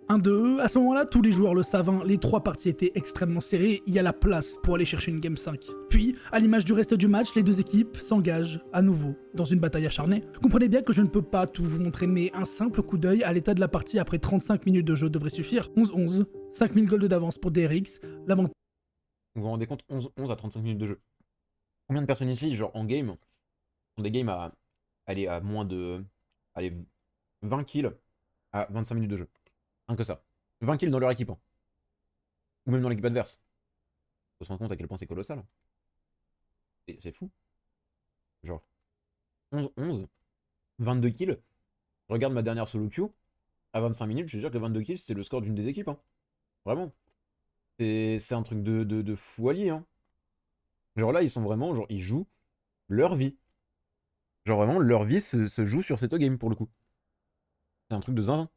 1-2, à ce moment-là, tous les joueurs le savent, hein, les 3 parties étaient extrêmement serrées, il y a la place pour aller chercher une Game 5. Puis, à l'image du reste du match, les deux équipes s'engagent à nouveau dans une bataille acharnée. Comprenez bien que je ne peux pas tout vous montrer, mais un simple coup d'œil à l'état de la partie après 35 minutes de jeu devrait suffire. 11-11, 5000 gold d'avance pour DRX, l'avantage... Vous vous rendez compte, 11 à 35 minutes de jeu. Combien de personnes ici, genre en game, ont des games à moins de 20 kills à 25 minutes de jeu. Rien que ça. 20 kills dans leur équipe. Hein. Ou même dans l'équipe adverse. Faut se rendre compte à quel point c'est colossal. C'est fou. Genre 11, 22 kills. Je regarde ma dernière solo queue. À 25 minutes, je suis sûr que 22 kills, c'est le score d'une des équipes. Hein. Vraiment. C'est un truc de fou allié. Hein. Genre là, ils sont vraiment, genre, ils jouent leur vie. Genre vraiment, leur vie se joue sur cette game pour le coup. C'est un truc de zinzin.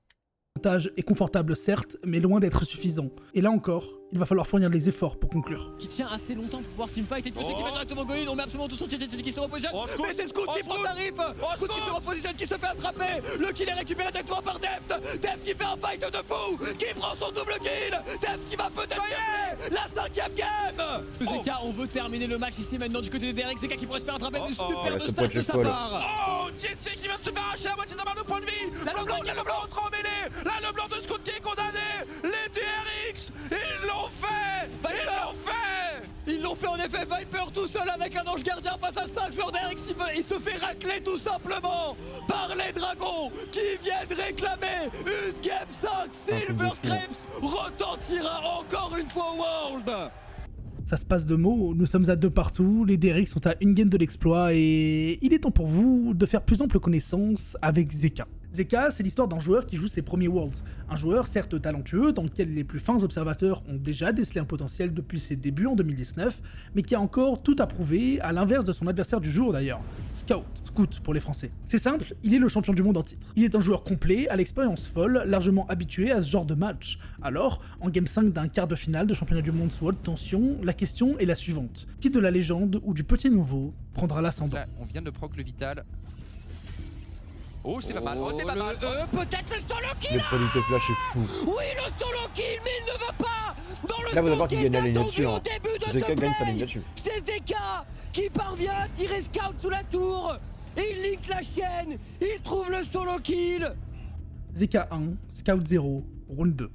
L'avantage est confortable certes, mais loin d'être suffisant. Et là encore, il va falloir fournir les efforts pour conclure. Qui tient assez longtemps pour pouvoir teamfight et puis qui va directement go in, on met absolument tout son qui se repositionne. Mais c'est Scout qui prend tarif. Scout qui se repositionne, qui se fait attraper. Le kill est récupéré directement par Deft. Deft qui fait un fight de fou, qui prend son double kill. Deft qui va peut-être gagner la 5ème game. Zeka, on veut terminer le match ici maintenant du côté des DRX. Zeka qui pourrait se faire attraper une superbe stage de sa part. Oh, TNT qui vient de se faire arracher à moitié d'un barre de point de vie. Le blanc entre en mêlée. Là, le blanc de Scout qui est condamné. Les DRX, ils l'ont fait. Ils l'ont fait en effet. Viper tout seul avec un ange gardien face à 5 joueurs DRX. Il se fait racler tout simplement par les dragons qui viennent réclamer une Game 5. Silver Scrapes retentira encore une fois au World. Ça se passe de mots, nous sommes à 2 partout, les DRX sont à une game de l'exploit et il est temps pour vous de faire plus ample connaissance avec Zeka. Zeka, c'est l'histoire d'un joueur qui joue ses premiers Worlds. Un joueur certes talentueux, dans lequel les plus fins observateurs ont déjà décelé un potentiel depuis ses débuts en 2019, mais qui a encore tout à prouver, à l'inverse de son adversaire du jour d'ailleurs, Scout pour les Français. C'est simple, il est le champion du monde en titre. Il est un joueur complet, à l'expérience folle, largement habitué à ce genre de match. Alors, en Game 5 d'un quart de finale de championnat du monde sous haute tension, la question est la suivante. Qui de la légende ou du petit nouveau prendra l'ascendant? Là, on vient de proc le vital. Oh, c'est pas mal. Oh, c'est pas mal. Peut-être le solo kill. Le producteur flash est fou. Oui, le solo kill, mais il ne va pas dans le Là, vous allez voir score qu'il qui gagne la est ligne attendu dessus. au Hein. début de ce Zeka gagne sa ligne play. là-dessus. C'est Zeka qui parvient à tirer Scout sous la tour. Et il link la chaîne. Il trouve le solo kill. Zeka 1, Scout 0, round 2.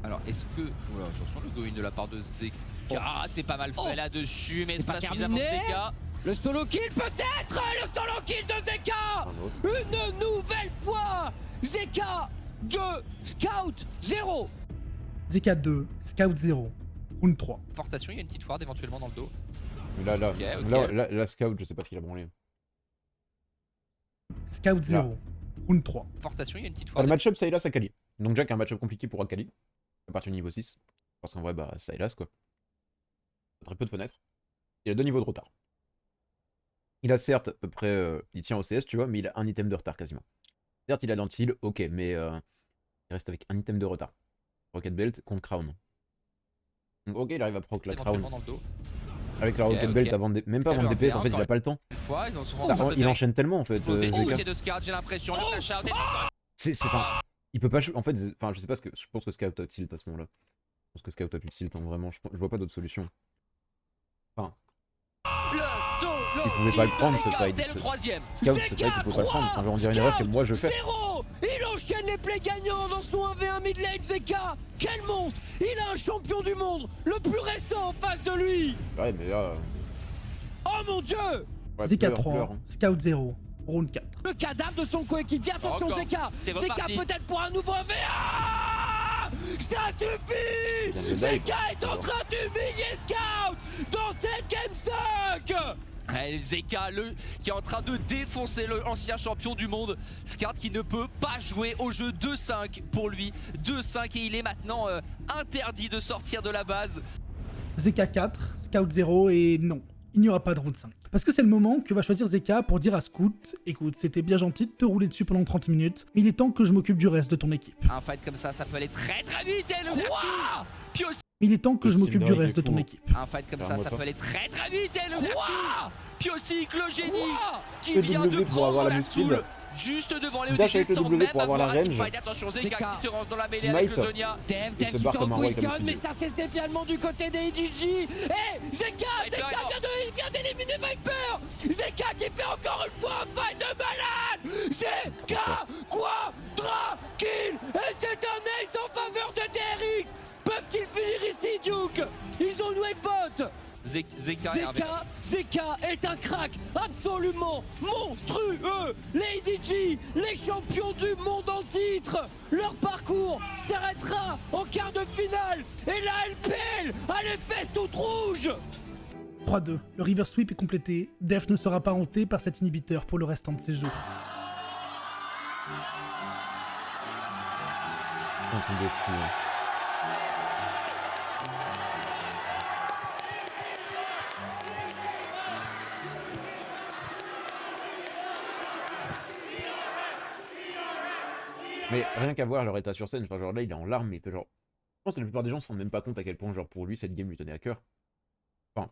Alors, est-ce que. Oula, attention, le go-in de la part de Zeka. Ah, c'est pas mal fait là-dessus, mais c'est pas suffisamment de terminé. dégâts. Le solo kill peut-être. Le solo kill de Zeka. Une nouvelle fois. Zeka 2, Scout 0. Zeka 2, Scout 0, round 3. Portation, il y a une petite ward éventuellement dans le dos. Là, Ok. là, Scout, je sais pas ce qu'il a branlé. Scout 0, round 3. Portation, il y a une petite Le ward. match-up Sylas Akali. Donc Jack a un match-up compliqué pour Akali. À partir du niveau 6. Parce qu'en vrai, bah, Sylas quoi. Très peu de fenêtres. Il a 2 niveaux de retard. Il a certes à peu près. Il tient au CS, tu vois, mais il a un item de retard quasiment. Certes, il a Dentil, ok, mais il reste avec un item de retard. Rocket Belt contre Crown. Donc, ok, il arrive à proc la Crown. Éventuellement dans le dos. Avec la Rocket ok. Belt avant même pas avant Alors, DPS, en fait, bien, il a pas le temps. Une fois, ils ont souvent Il enchaîne tellement en fait. posé Zeka. côté de Scout, j'ai l'impression. Le flash out. C'est enfin, il peut pas en fait, enfin, je sais pas ce que je pense que Scout a tilt à ce moment-là. Je pense que Scout a pu tilt, hein, vraiment, je vois pas d'autre solution. Enfin, il pouvait pas le prendre ce fight. C'est le troisième. Scout ce fight, il pouvait pas le prendre. Enfin, on dirait une erreur que moi je fais. Zéro. Il enchaîne les plays gagnants dans son 1v1 mid lane. Zeka, quel monstre. Il a un champion du monde, le plus récent en face de lui. Ouais, mais là. Oh mon dieu. Ouais, Zeka pleure, 3, pleure, hein. Scout 0, round 4. Le cadavre de son coéquipier. Attention Encore. Zeka. C'est Zeka reparti. peut-être pour un nouveau 1v1. Ça suffit. vient de Zeka est en train d'humilier Scout dans cette game 5. Zeka qui est en train de défoncer l'ancien champion du monde. Scout qui ne peut pas jouer au jeu 2-5 pour lui. 2-5 et il est maintenant interdit de sortir de la base. Zeka 4, Scout 0 et non, il n'y aura pas de round 5. Parce que c'est le moment que va choisir Zeka pour dire à Scout, écoute, c'était bien gentil de te rouler dessus pendant 30 minutes, mais il est temps que je m'occupe du reste de ton équipe. Un fight comme ça peut aller très très vite. Et le puis aussi Il est temps que Le je m'occupe du Sindri reste qui de est ton fou. équipe. un fight comme ça Clairement peut aller très très vite. Et le puis aussi le génie qui Le vient W de pour avoir prendre la la muscule. soul juste devant les Dash ODG avec le sans W même pour avoir la avoir un range. teamfight. Attention Zeka Zeka. qui se lance dans la mêlée avec le Smite. Zonia. Dev Il se qui barre se comme un roi repositionne, comme mais il ça c'est spécialement du côté des EDG. Et Zeka, Viper il vient d'éliminer Viper. Zeka qui fait encore une fois un fight de malade. Zeka, quadra kill. Et c'est un ace en faveur de DRX. Peuvent-ils finir ici, Duke? Ils ont une wavebot. Zeka est Zeka est un crack absolument monstrueux. Les EDG, les champions du monde en titre. Leur parcours s'arrêtera en quart de finale. Et la LPL a les fesses toutes rouges. 3-2, le river sweep est complété, Def ne sera pas hanté par cet inhibiteur pour le restant de ses jours. Un truc de fou. Hein. Mais rien qu'à voir leur état sur scène, enfin, genre là il est en larmes, mais genre. Je pense que la plupart des gens se rendent même pas compte à quel point, genre, pour lui, cette game lui tenait à cœur. Enfin.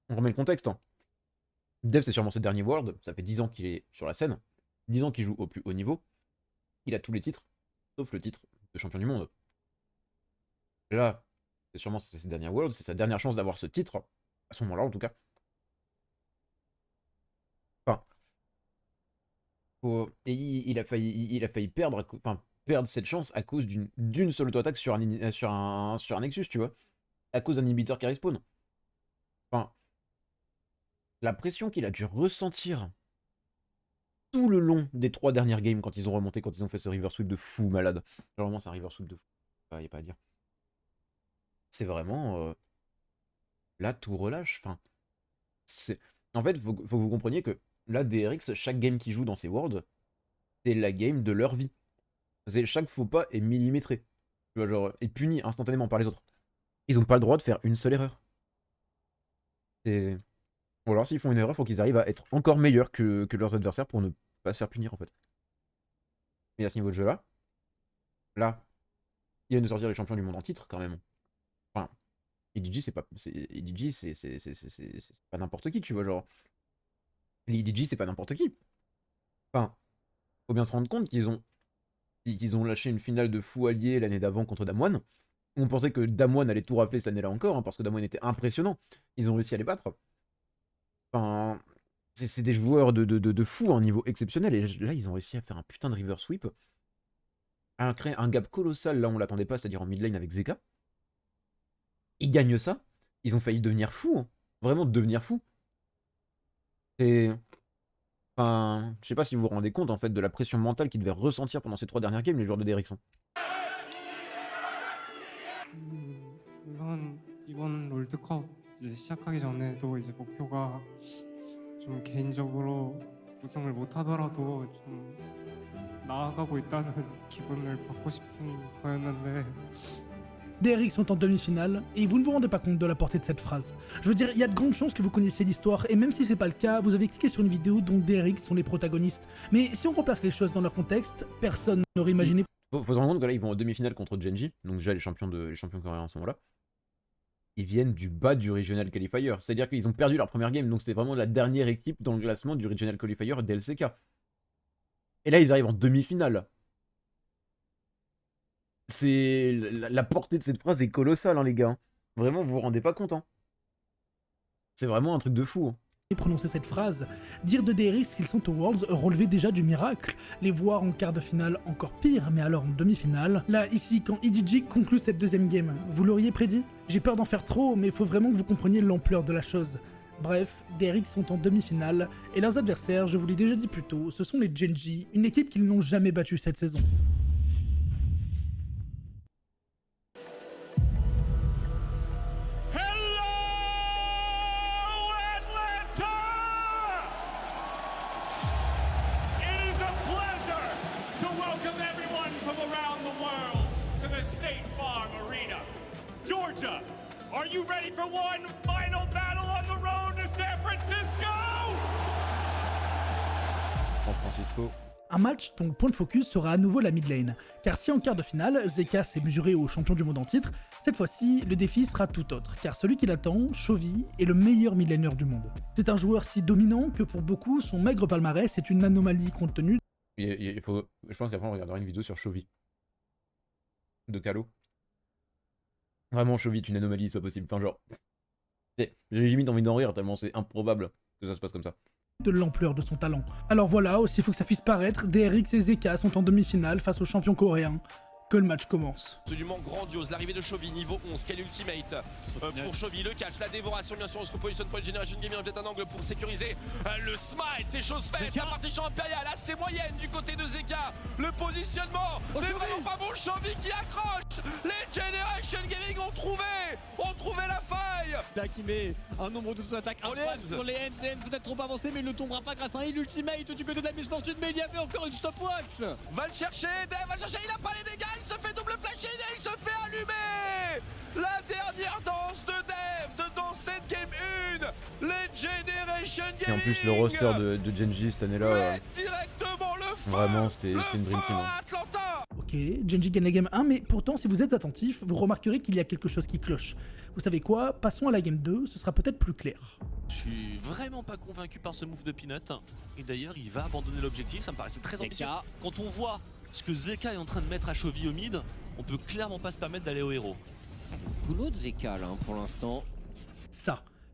On remet le contexte, hein. Dev, c'est sûrement ses derniers Worlds, ça fait 10 ans qu'il est sur la scène, 10 ans qu'il joue au plus haut niveau. Il a tous les titres, sauf le titre de champion du monde. Là, c'est sûrement ses derniers Worlds, c'est sa dernière chance d'avoir ce titre, à ce moment-là en tout cas. Enfin. Et il a failli perdre, perdre cette chance à cause d'une seule auto-attaque sur un Nexus, tu vois. À cause d'un inhibiteur qui respawn. Enfin. La pression qu'il a dû ressentir tout le long des 3 dernières games quand ils ont remonté, quand ils ont fait ce river sweep de fou malade. Genre vraiment c'est un river sweep de fou. Il n'y a pas à dire. C'est vraiment... là tout relâche. Enfin, en fait, faut que vous compreniez que là, DRX, chaque game qu'ils jouent dans ces worlds, c'est la game de leur vie. Chaque faux pas est millimétré. Tu vois, genre, est puni instantanément par les autres. Ils n'ont pas le droit de faire une seule erreur. Ou alors s'ils font une erreur, il faut qu'ils arrivent à être encore meilleurs que leurs adversaires pour ne pas se faire punir en fait. Et à ce niveau de jeu là, il vient de sortir les champions du monde en titre quand même. Enfin, EDG c'est pas n'importe qui, tu vois, genre. Les EDG, c'est pas n'importe qui. Enfin, faut bien se rendre compte qu'ils ont lâché une finale de fou allié l'année d'avant contre Damwon. On pensait que Damwon allait tout rappeler cette année-là encore, hein, parce que Damwon était impressionnant. Ils ont réussi à les battre. Enfin, c'est des joueurs de fou à un niveau exceptionnel. Et là, ils ont réussi à faire un putain de river sweep. À créer un gap colossal, là, on l'attendait pas, c'est-à-dire en mid lane avec Zeka. Ils gagnent ça. Ils ont failli devenir fous. Hein. Vraiment devenir fous. C'est... Enfin, je sais pas si vous vous rendez compte, en fait, de la pression mentale qu'ils devaient ressentir pendant ces 3 dernières games, les joueurs de DRX. 우선 이번 롤드컵 이제 시작하기 전에도 이제 목표가 좀 개인적으로 우승을 못 하더라도 좀 나아가고 있다는 기분을 받고 싶은 거였는데 DRX sont en demi-finale, et vous ne vous rendez pas compte de la portée de cette phrase. Je veux dire, il y a de grandes chances que vous connaissiez l'histoire, et même si c'est pas le cas, vous avez cliqué sur une vidéo dont DRX sont les protagonistes. Mais si on replace les choses dans leur contexte, personne n'aurait imaginé... Faut se rendre compte que là, ils vont en demi-finale contre Genji, donc déjà les champions coréens à ce moment-là. Ils viennent du bas du Regional Qualifier, c'est-à-dire qu'ils ont perdu leur première game, donc c'était vraiment la dernière équipe dans le classement du Regional Qualifier d'LCK. Et là, ils arrivent en demi-finale. C'est... La portée de cette phrase est colossale, hein, les gars. Vraiment, vous vous rendez pas compte. Hein. C'est vraiment un truc de fou. Hein. Prononcer cette phrase, dire de DRX qu'ils sont aux Worlds relevait déjà du miracle, les voir en quart de finale encore pire, mais alors en demi-finale. Là, ici, quand EDG conclut cette deuxième game, vous l'auriez prédit? J'ai peur d'en faire trop, mais il faut vraiment que vous compreniez l'ampleur de la chose. Bref, DRX sont en demi-finale, et leurs adversaires, je vous l'ai déjà dit plus tôt, ce sont les Genji, une équipe qu'ils n'ont jamais battue cette saison. Are you ready for one final battle on the road to San Francisco? San Francisco. Un match dont le point de focus sera à nouveau la mid lane, car si en quart de finale, Zeka s'est mesuré au champion du monde en titre, cette fois-ci, le défi sera tout autre, car celui qui l'attend, Chovy, est le meilleur mid laner du monde. C'est un joueur si dominant que pour beaucoup, son maigre palmarès est une anomalie compte tenu... Je pense qu'après on regardera une vidéo sur Chovy. De Calo. Vraiment, Chovy est une anomalie, c'est pas possible. Enfin, genre, j'ai limite envie d'en rire tellement c'est improbable que ça se passe comme ça. De l'ampleur de son talent. Alors voilà, aussi faut que ça puisse paraître, DRX et Zeka sont en demi-finale face aux champions coréens. Que le match commence. Absolument grandiose, l'arrivée de Chovy, niveau 11, quel ultimate pour Chovy, le catch, la dévoration, bien sûr, on se repositionne pour le Generation Gaming, peut-être un angle pour sécuriser le smite, c'est chose faite, la partition impériale assez moyenne du côté de Zeka, le positionnement n'est vraiment pas bon, Chovy qui accroche, les Generation Gaming ont trouvé la faille. Là qui met un nombre de attaques incroyables sur les Hens peut-être trop avancé mais il ne tombera pas grâce à un ultimate du côté de la misfortune, mais il y avait encore une stopwatch. Va le chercher, Dev va le chercher, il a pas les dégâts, il se fait double flashing et il se fait allumer. La dernière danse de Deft dans cette game 1, les Generation Gaming. Et en plus le roster de Genji cette année-là, directement le feu, vraiment c'était une dream team. Atlanta. Ok, Genji gagne la game 1, mais pourtant si vous êtes attentif, vous remarquerez qu'il y a quelque chose qui cloche. Vous savez quoi? Passons à la game 2, ce sera peut-être plus clair. Je suis vraiment pas convaincu par ce move de Peanut. Et d'ailleurs, il va abandonner l'objectif, ça me paraissait très ambitieux. Quand on voit ce que Zeka est en train de mettre à Chovy au mid, on peut clairement pas se permettre d'aller au héros. Boulot de Zeka là pour l'instant.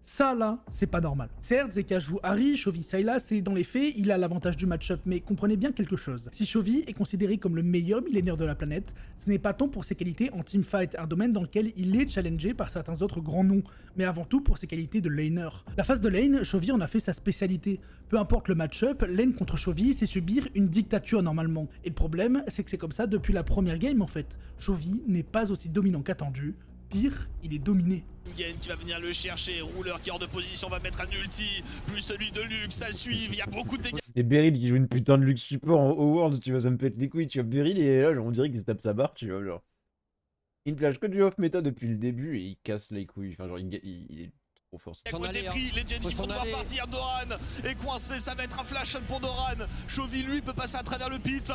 Ça là, c'est pas normal. Certes, Zeka joue Harry, Chovy Sylas, et dans les faits, il a l'avantage du match-up, mais comprenez bien quelque chose. Si Chovy est considéré comme le meilleur millénaire de la planète, ce n'est pas tant pour ses qualités en teamfight, un domaine dans lequel il est challengé par certains autres grands noms, mais avant tout pour ses qualités de laner. La phase de lane, Chovy en a fait sa spécialité. Peu importe le match-up, lane contre Chovy, c'est subir une dictature normalement. Et le problème, c'est que c'est comme ça depuis la première game en fait. Chovy n'est pas aussi dominant qu'attendu. Pire, il est dominé. Yen qui va venir le chercher, rouleur qui est hors de position va mettre un ulti, plus celui de Lux, ça suit, il y a beaucoup de dégâts. Et Beryl qui joue une putain de Lux support au World, tu vois, ça me pète les couilles, tu vois, Beryl il est là, genre, on dirait qu'il se tape sa barre, tu vois, genre. Il ne plage que du off méta depuis le début et il casse les couilles, enfin genre il est trop fort. Côté pris, les Genji vont devoir partir, Doran est coincé, ça va être un flash pour Doran, Chovy lui peut passer à travers le pit.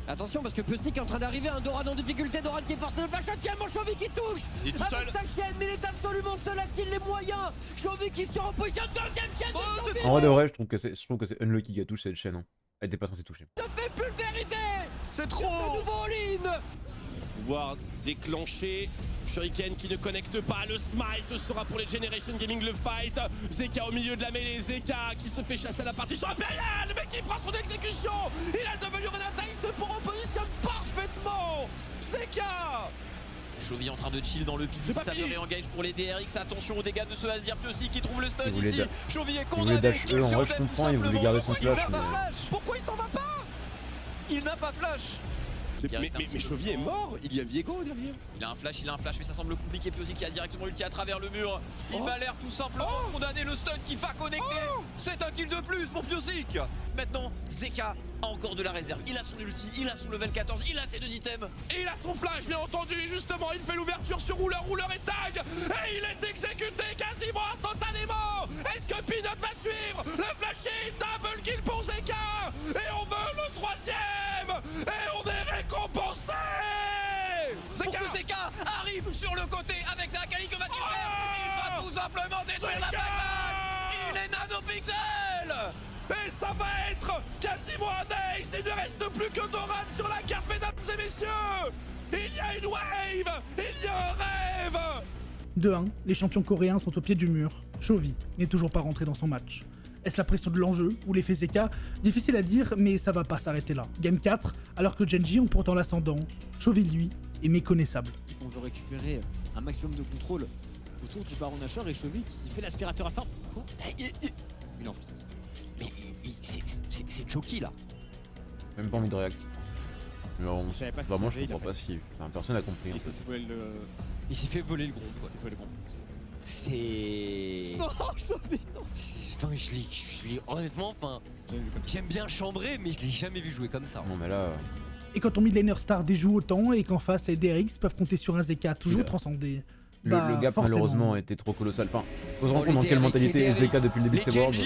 Attention parce que Pussnik est en train d'arriver, un Doran en difficulté, Doran qui est forcé de flash, actuellement Chovy qui touche. Il est tout seul. Avec sa chaîne, mais il est absolument seul, a-t-il les moyens? Chovy qui se repositionne, deuxième chaîne de Chovy. En vrai de vrai, je trouve que c'est Unlucky qui a touché cette chaîne. Hein. Elle était pas censée toucher. Se fait pulvériser. C'est Le trop. nouveau all-in. Pouvoir déclencher. Shuriken qui ne connecte pas, le smite sera pour les Generation Gaming le fight. Zeka au milieu de la mêlée, Zeka qui se fait chasser à la partition impériale, mais qui prend son exécution. Il a devenu Renata, il se repositionne parfaitement. Zeka. Chovy en train de chill dans le pit, ça me réengage pour les DRX, attention aux dégâts de ce Azir aussi qui trouve le stun ici. Chovy est condamné, kill sur Death, je comprends, il voulait garder son flash. Pourquoi il s'en va pas? Il n'a pas flash. Mais Chovy est mort, il y a Viego derrière. Il a un flash, mais ça semble compliqué. Piozik qui a directement ulti à travers le mur. Il va l'air tout simplement condamner, le stun qui va connecter. C'est un kill de plus pour Piozik. Maintenant, Zeka a encore de la réserve. Il a son ulti, il a son level 14, il a ses 2 items. Et il a son flash, bien entendu, justement, il fait l'ouverture sur Ruler, Ruler est tag. Et il est exécuté quasiment instantanément. Est-ce que Peanut va suivre le flashing? Double kill pour Zeka. Et on veut le 3ème. Et on est récompensé. Zeka arrive sur le côté avec Zakali, que va-t-il faire? Il va tout simplement détruire la backline. Il est nanopixel. Et ça va être quasiment un ace. Il ne reste plus que Doran sur la carte, mesdames et messieurs. Il y a une wave. Il y a un rêve. 2-1, les champions coréens sont au pied du mur. Chovy n'est toujours pas rentré dans son match. Est-ce la pression de l'enjeu ou l'effet Zeka? Difficile à dire, mais ça va pas s'arrêter là. Game 4, alors que Genji ont pourtant l'ascendant, Chovy lui est méconnaissable. On veut récupérer un maximum de contrôle autour du Baron Nashor et Chovy qui fait l'aspirateur à fin. Quoi? Il en fout. Mais c'est Choki là. Même pas envie de react. Non, Je savais pas ce bah qu'il moi avait, je comprends pas si. Enfin, personne n'a compris. En fait. Il s'est fait voler le groupe, quoi. C'est... Non, Chovy, non. Enfin, je l'ai honnêtement, enfin, j'aime bien chambrer, mais je l'ai jamais vu jouer comme ça. Non mais là... Et quand ton mid laner star déjoue autant et qu'en face les DRX peuvent compter sur un Zeka toujours transcendé, le gap forcément. malheureusement était trop colossal. Enfin, faut se rendre compte dans quelle mentalité est Zeka depuis le début de ses worlds.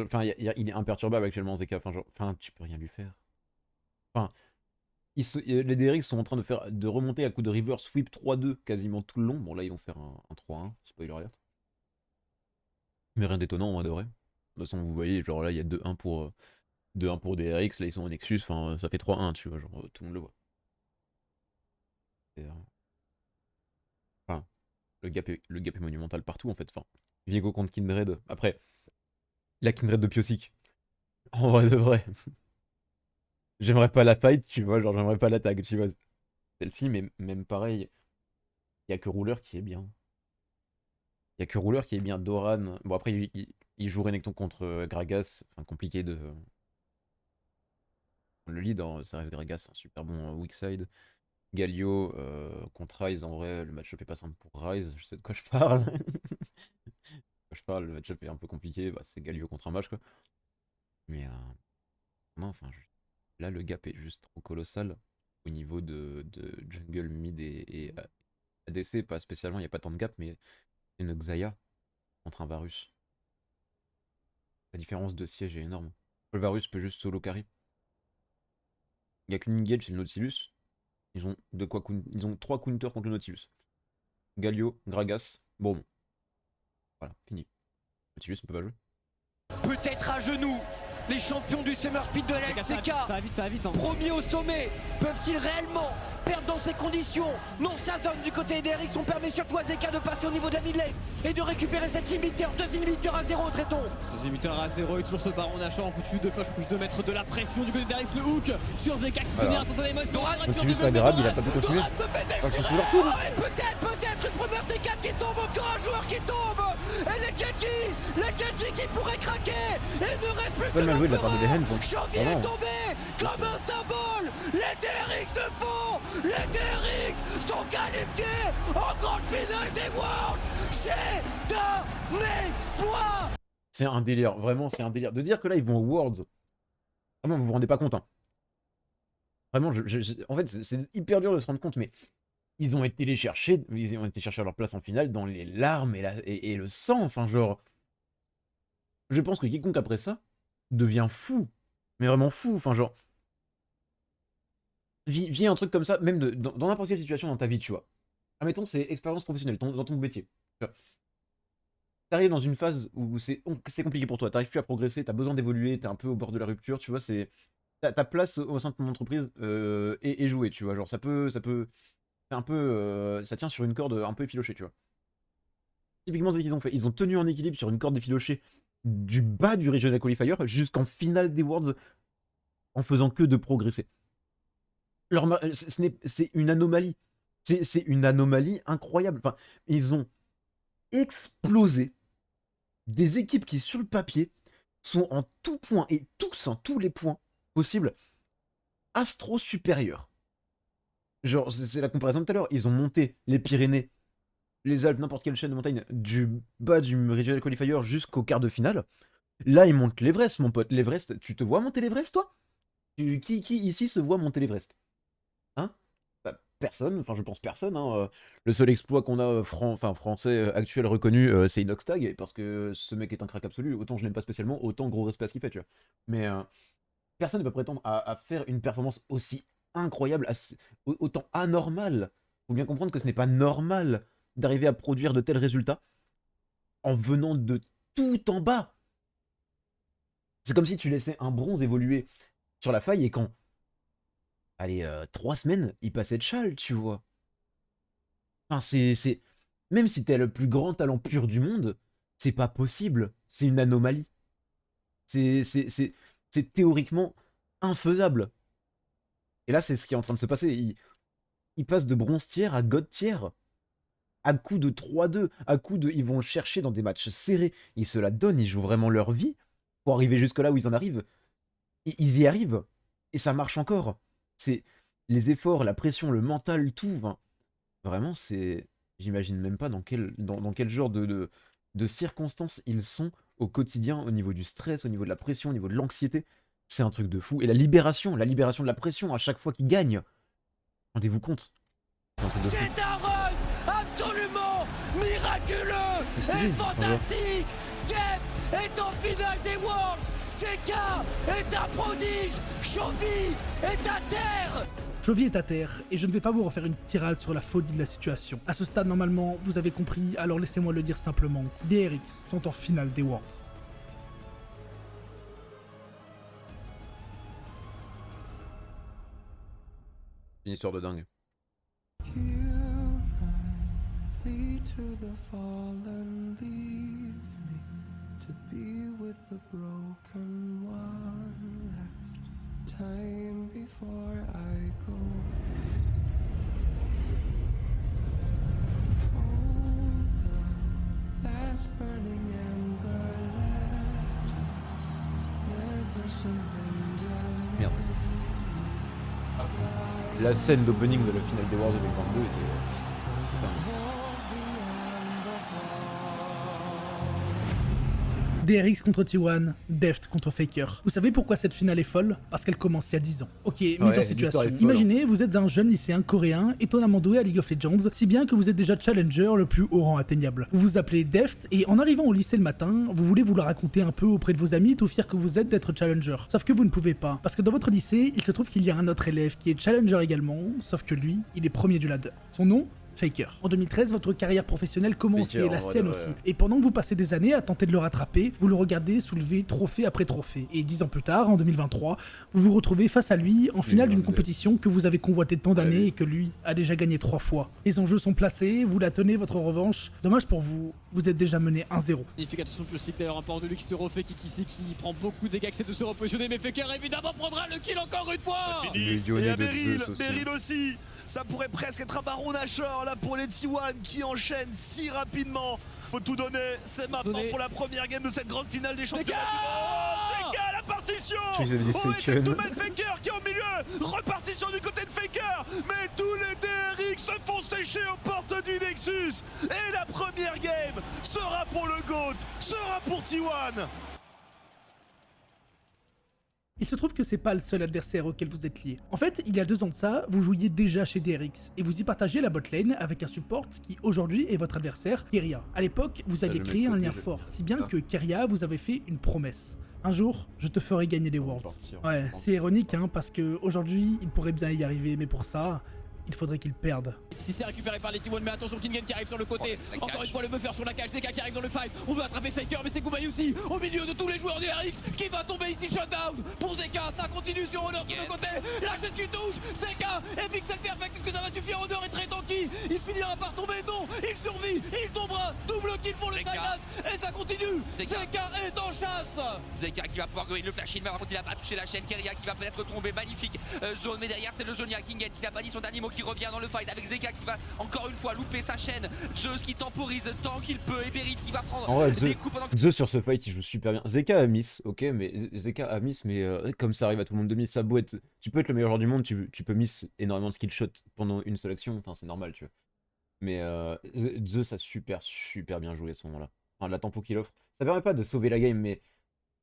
Enfin, il est imperturbable actuellement Zeka, enfin tu peux rien lui faire. Enfin, les DRX sont en train de remonter à coup de reverse sweep 3-2 quasiment tout le long. Bon là ils vont faire un 3-1, spoiler alert. Mais rien d'étonnant en vrai de vrai. De toute façon vous voyez, genre là il y a 2-1 pour DRX, là ils sont au Nexus, enfin ça fait 3-1 tu vois, genre tout le monde le voit. Enfin, le gap est monumental partout en fait. Enfin, Viego contre Kindred, après, la Kindred de Piozik. En vrai de vrai. J'aimerais pas la fight, tu vois, genre j'aimerais pas la tag, tu vois. Celle-ci, mais même pareil, il y a que Ruler qui est bien. Il y a que Ruler qui est bien. Doran, bon après il joue Renekton contre Gragas, enfin compliqué de... Le lead, hein, ça reste Gragas, un super bon weak side. Galio contre Ryze, en vrai le match-up est pas simple pour Ryze, je sais de quoi je parle. Le match-up est un peu compliqué, bah, c'est Galio contre un match quoi. Mais non, enfin... Là, le gap est juste trop colossal au niveau de jungle, mid et ADC. Pas spécialement, il n'y a pas tant de gap, mais c'est une Xayah contre un Varus. La différence de siège est énorme. Le Varus peut juste solo carry. Il n'y a qu'une engage chez le Nautilus. Ils ont de quoi ils ont 3 counters contre le Nautilus. Galio, Gragas, bon. Voilà, fini. Nautilus ne peut pas jouer. Peut-être à genoux. Les champions du Summer Speed de la LCK, promis au sommet, peuvent-ils réellement perdre dans ces conditions? Non, ça zone du côté des RX, on permet surtout à Zeka de passer au niveau de la mid lane et de récupérer cet inhibiteur, 2 inhibiteurs à 0, traitons. 2 inhibiteurs à 0 et toujours ce Baron Nashor en coup de fil de poche, plus de mettre de la pression du côté des RX, le hook sur Zeka qui se vient instantanément. Nautilus agréable, il a pas pu continuer. Peut-être une première T4 qui tombe, encore un joueur qui tombe. Et les Genji qui pourraient craquer. Il ne reste plus que joué de la part de Hands. Chovy est tombé comme un symbole. Les DRX le font. Les DRX sont qualifiés en grande finale des Worlds. C'est un exploit. C'est un délire, vraiment c'est un délire. De dire que là ils vont aux Worlds, vraiment vous vous rendez pas compte. Hein. Vraiment, en fait c'est hyper dur de se rendre compte, mais ils ont été chercher leur place en finale dans les larmes et le sang. Enfin genre, je pense que quiconque après ça devient fou, mais vraiment fou. Enfin genre, vis un truc comme ça, même dans n'importe quelle situation dans ta vie, tu vois. Admettons, c'est expérience professionnelle, dans ton métier. T'arrives dans une phase où c'est compliqué pour toi, t'arrives plus à progresser, t'as besoin d'évoluer, t'es un peu au bord de la rupture, tu vois, ta place au sein de ton entreprise est jouée, tu vois, genre c'est un peu, ça tient sur une corde un peu effilochée, tu vois. Typiquement, c'est ce qu'ils ont fait, ils ont tenu en équilibre sur une corde effilochée du bas du Regional Qualifier jusqu'en finale des Worlds en faisant que de progresser. C'est une anomalie. C'est une anomalie incroyable. Enfin, ils ont explosé des équipes qui, sur le papier, sont en tout point et tous les points possibles, astro supérieurs. Genre, c'est la comparaison de tout à l'heure. Ils ont monté les Pyrénées, les Alpes, n'importe quelle chaîne de montagne, du bas du Regional Qualifier jusqu'au quart de finale. Là, ils montent l'Everest, mon pote. L'Everest, tu te vois monter l'Everest, toi? Qui ici se voit monter l'Everest? Hein? Bah, personne, enfin je pense personne. Hein. Le seul exploit qu'on a français actuel reconnu, c'est Inoxtag, parce que ce mec est un crack absolu. Autant je l'aime pas spécialement, autant gros respect à ce qu'il fait, tu vois. Mais personne ne peut prétendre à faire une performance aussi incroyable, autant anormale. Faut bien comprendre que ce n'est pas normal d'arriver à produire de tels résultats en venant de tout en bas. C'est comme si tu laissais un bronze évoluer sur la faille et quand, allez, 3 semaines, il passait de châle, tu vois. Enfin, même si t'es le plus grand talent pur du monde, c'est pas possible. C'est une anomalie. C'est théoriquement infaisable. Et là, c'est ce qui est en train de se passer. Il passe de bronze tiers à god tiers. À coup de 3-2, à coup de... Ils vont le chercher dans des matchs serrés. Ils se la donnent, ils jouent vraiment leur vie pour arriver jusque là où ils en arrivent. Ils y arrivent. Et ça marche encore. C'est les efforts, la pression, le mental, tout. Enfin, vraiment, c'est... J'imagine même pas dans quel genre de circonstances ils sont au quotidien, au niveau du stress, au niveau de la pression, au niveau de l'anxiété. C'est un truc de fou. Et la libération de la pression à chaque fois qu'ils gagnent. Rendez-vous compte. C'est un truc de fou. C'est un run absolument miraculeux et fantastique. Deft est en finale des Worlds. Zeka est un prodige. Chovy est à terre. Chovy est à terre, et je ne vais pas vous refaire une tirade sur la folie de la situation. À ce stade, normalement, vous avez compris, alors laissez-moi le dire simplement. DRX sont en finale des Worlds. Une histoire de dingue. Time before I go. Hold the last burning ember left. Never surrender. Merde. La scène d'opening de la finale des Worlds 2022 était... DRX contre T1, Deft contre Faker. Vous savez pourquoi cette finale est folle? Parce qu'elle commence il y a 10 ans. Ok, mise en situation. Imaginez, vous êtes un jeune lycéen coréen, étonnamment doué à League of Legends, si bien que vous êtes déjà challenger le plus haut rang atteignable. Vous vous appelez Deft, et en arrivant au lycée le matin, vous voulez vous le raconter un peu auprès de vos amis, tout fier que vous êtes d'être challenger. Sauf que vous ne pouvez pas, parce que dans votre lycée, il se trouve qu'il y a un autre élève qui est challenger également, sauf que lui, il est premier du ladder. Son nom? Faker. En 2013, votre carrière professionnelle commence et la sienne aussi. Et pendant que vous passez des années à tenter de le rattraper, vous le regardez soulever trophée après trophée. Et 10 ans plus tard, en 2023, vous vous retrouvez face à lui en finale d'une compétition que vous avez convoitée tant d'années et que lui a déjà gagné 3 fois. Les enjeux sont placés, vous la tenez, votre revanche. Dommage pour vous, vous êtes déjà mené 1-0. Magnifique attention de Pulsic d'ailleurs, un port de luxe de refait qui prend beaucoup de dégâts, qui essaie de se repositionner, mais Faker évidemment prendra le kill encore une fois. Et il y a Beryl aussi. Ça pourrait presque être un baron Nashor là pour les T1 qui enchaînent si rapidement. Faut tout donner, c'est maintenant pour la première game de cette grande finale des championnats du monde. Zeka, la partition. Oh, c'est tout même Faker qui est au milieu. Repartition du côté de Faker. Mais tous les DRX se font sécher aux portes du Nexus. Et la première game sera pour le GOAT, sera pour T1. Il se trouve que c'est pas le seul adversaire auquel vous êtes lié. En fait, il y a 2 ans de ça, vous jouiez déjà chez DRX, et vous y partagez la botlane avec un support qui aujourd'hui est votre adversaire, Keria. À l'époque, vous aviez créé un lien fort, si bien que Keria vous avait fait une promesse. Un jour, je te ferai gagner les Worlds. Ouais, c'est ironique, hein, parce que aujourd'hui, il pourrait bien y arriver, mais pour ça, il faudrait qu'il perde. Si c'est récupéré par les T1, mais attention, Kingen qui arrive sur le côté. Encore une fois, le buffer sur la cage, Zeka qui arrive dans le fight. On veut attraper Faker, mais c'est Goumaï aussi. Au milieu de tous les joueurs du RX qui va tomber ici, shutdown pour Zeka. Ça continue sur Honor sur le côté. La chaîne qui touche, Zeka et Pixel Perfect. Est-ce que ça va suffire? Honor est très tanky. Il finira par tomber, non. Il survit, il tombera. Double kill pour le Silas. Et ça continue. Zeka est en chasse. Zeka qui va pouvoir gagner le flash in, mais par contre il a pas touché la chaîne. Keria qui va peut-être tomber, magnifique zone, mais derrière c'est le Zonia. Kingen qui n'a pas dit son dernier mot, qui revient dans le fight avec Zeka qui va encore une fois louper sa chaîne. Zeus qui temporise tant qu'il peut, et Berit qui va prendre des coups pendant que... Zeus sur ce fight il joue super bien. Zeka a miss, ok, mais Zeka a miss, mais comme ça arrive à tout le monde de miss, ça a beau être... Tu peux être le meilleur joueur du monde, tu peux miss énormément de skill shot pendant une seule action, enfin c'est normal, tu vois. Mais Zeus a super bien joué à ce moment-là. Enfin, la tempo qu'il offre, ça permet pas de sauver la game, mais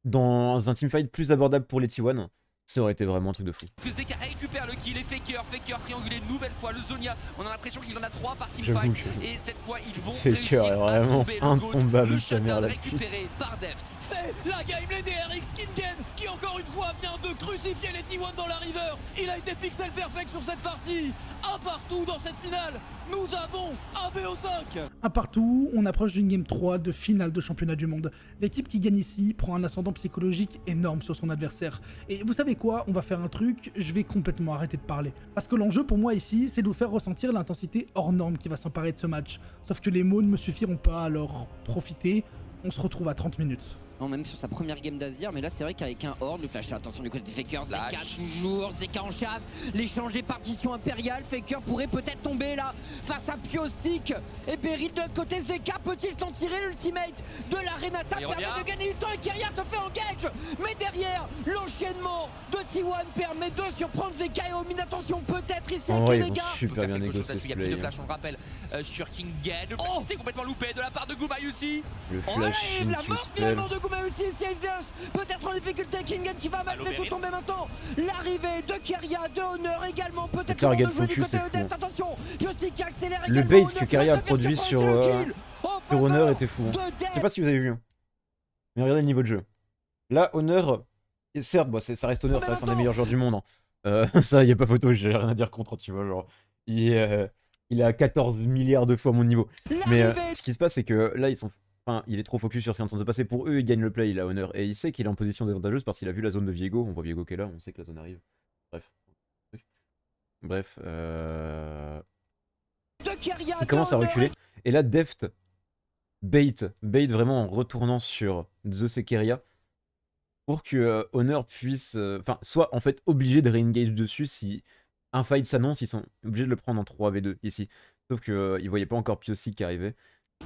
dans un teamfight plus abordable pour les T1, ça aurait été vraiment un truc de fou. Que Zeka récupère le kill et Faker triangulé une nouvelle fois le Zonia. On a l'impression qu'il en a 3 par teamfight. Et cette fois ils vont réussir à tomber le GOAT. Le shutdown récupéré par Deft. C'est la game les DRX Kingen qui encore une fois vient de crucifier les T1 dans la river. Il a été pixel perfect sur cette partie. Un partout dans cette finale. Nous avons un BO5. Un partout, on approche d'une game 3 de finale de championnat du monde. L'équipe qui gagne ici prend un ascendant psychologique énorme sur son adversaire. Et vous savez quoi, on va faire un truc, je vais complètement arrêter de parler. Parce que l'enjeu pour moi ici, c'est de vous faire ressentir l'intensité hors norme qui va s'emparer de ce match. Sauf que les mots ne me suffiront pas, alors profitez, on se retrouve à 30 minutes. Non, même sur sa première game d'Azir, mais là c'est vrai qu'avec un Horde, le flash, attention du côté des Fakers, Zeka toujours, Zeka en chasse, l'échange des partitions impériales, Faker pourrait peut-être tomber là face à Pyostic et Beryl de côté. Zeka peut-il s'en tirer? L'ultimate de la Renata permet de gagner du temps et Keria se fait engage, mais derrière l'enchaînement de T1 permet de surprendre Zeka et Omin. Attention, peut-être ici avec les dégâts. Super bien négocié. Il y a plus de flash, on le rappelle, sur Kingen. Le flash c'est complètement loupé de la part de Goumaï aussi. Le flash la mort finalement de Goumaï aussi, Zeus peut-être en difficulté. Kingen qui va mettre les coups tomber maintenant. L'arrivée de Keria, de Honor également, peut-être le de jouer du côté de Deft. Attention, Pyostic qui accélère également. Le base que Keria a produit sur Honor était fou. Hein. Je sais pas si vous avez vu, hein. Mais regardez le niveau de jeu. Là, Honor, certes, bah, ça reste Honor, ça reste un des meilleurs joueurs du monde. Hein. Ça, y a pas photo, j'ai rien à dire contre, tu vois, genre. Il est à 14 milliards de fois mon niveau. Mais ce qui se passe, c'est que là, enfin, il est trop focus sur ce qui est en train de se passer. Pour eux, il gagne le play, il a Honor. Et il sait qu'il est en position désavantageuse parce qu'il a vu la zone de Viego. On voit Viego qui est là, on sait que la zone arrive. Bref. Il commence à reculer. Et là, Deft bait vraiment en retournant sur Zeus et Keria pour que Honor puisse, soit en fait obligé de réengage dessus si un fight s'annonce. Ils sont obligés de le prendre en 3v2 ici. Sauf qu'ils voyaient pas encore Pyostic qui arrivait.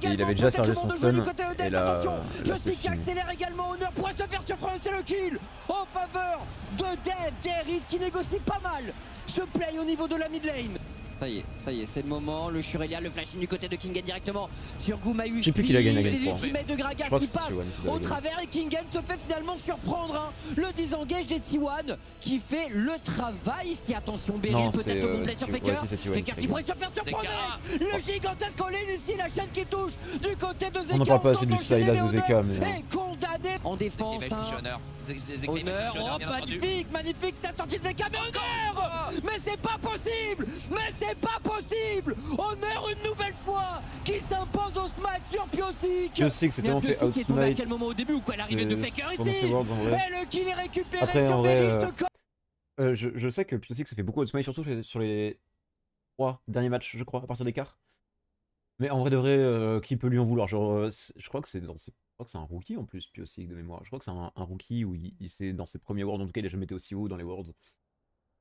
Et il avait déjà chargé son stun. Et là, Pyostic qui accélère également. Honor pourrait se faire surprendre, c'est le kill en faveur de Deft. DRX qui négocie pas mal ce play au niveau de la mid lane. Ça y est, c'est le moment. Le Shurelia, le flashing du côté de Kingen directement sur Goumaï. Je sais plus qui a gagné la game. Les ultimates de Gragas qui passent au travers et Kingen se fait finalement surprendre. Hein. Le disengage des T1 qui fait le travail ici. Attention, Beryl peut-être au complet sur Faker. Faker qui pourrait se faire surprendre. Le gigantesque all-in ici, la chaîne qui touche du côté de Zeka. On n'en parle pas assez du Sylas ou Zeka, mais... est condamné en défense. Honor, magnifique cette sortie de Zeka, mais Honor, mais c'est pas possible. Honor une nouvelle fois qui s'impose au smite sur Pyostic. Pyostic s'était fait outsmite. À quel moment au début ou quoi l'arrivée de Faker ici. Et le kill est récupéré. Après, sur Beryl. je sais que Pyostic ça fait beaucoup outsmite, surtout sur les 3 derniers matchs, je crois, à partir des quarts. Mais en vrai de vrai, qui peut lui en vouloir? Genre, je crois que c'est un rookie en plus, Pyostic de mémoire. Je crois que c'est un rookie où il s'est dans ses premiers Worlds, en tout cas il a jamais été aussi haut dans les Worlds.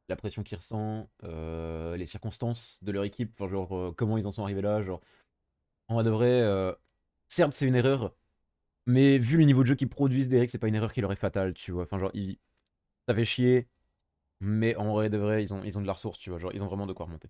La pression qu'il ressent, les circonstances de leur équipe, enfin genre comment ils en sont arrivés là, genre en vrai de vrai, certes c'est une erreur, mais vu le niveau de jeu qu'ils produisent d'Eric, c'est pas une erreur qui leur est fatale, tu vois, enfin genre ça fait chier, mais en vrai de vrai ils ont de la ressource, tu vois, genre ils ont vraiment de quoi remonter.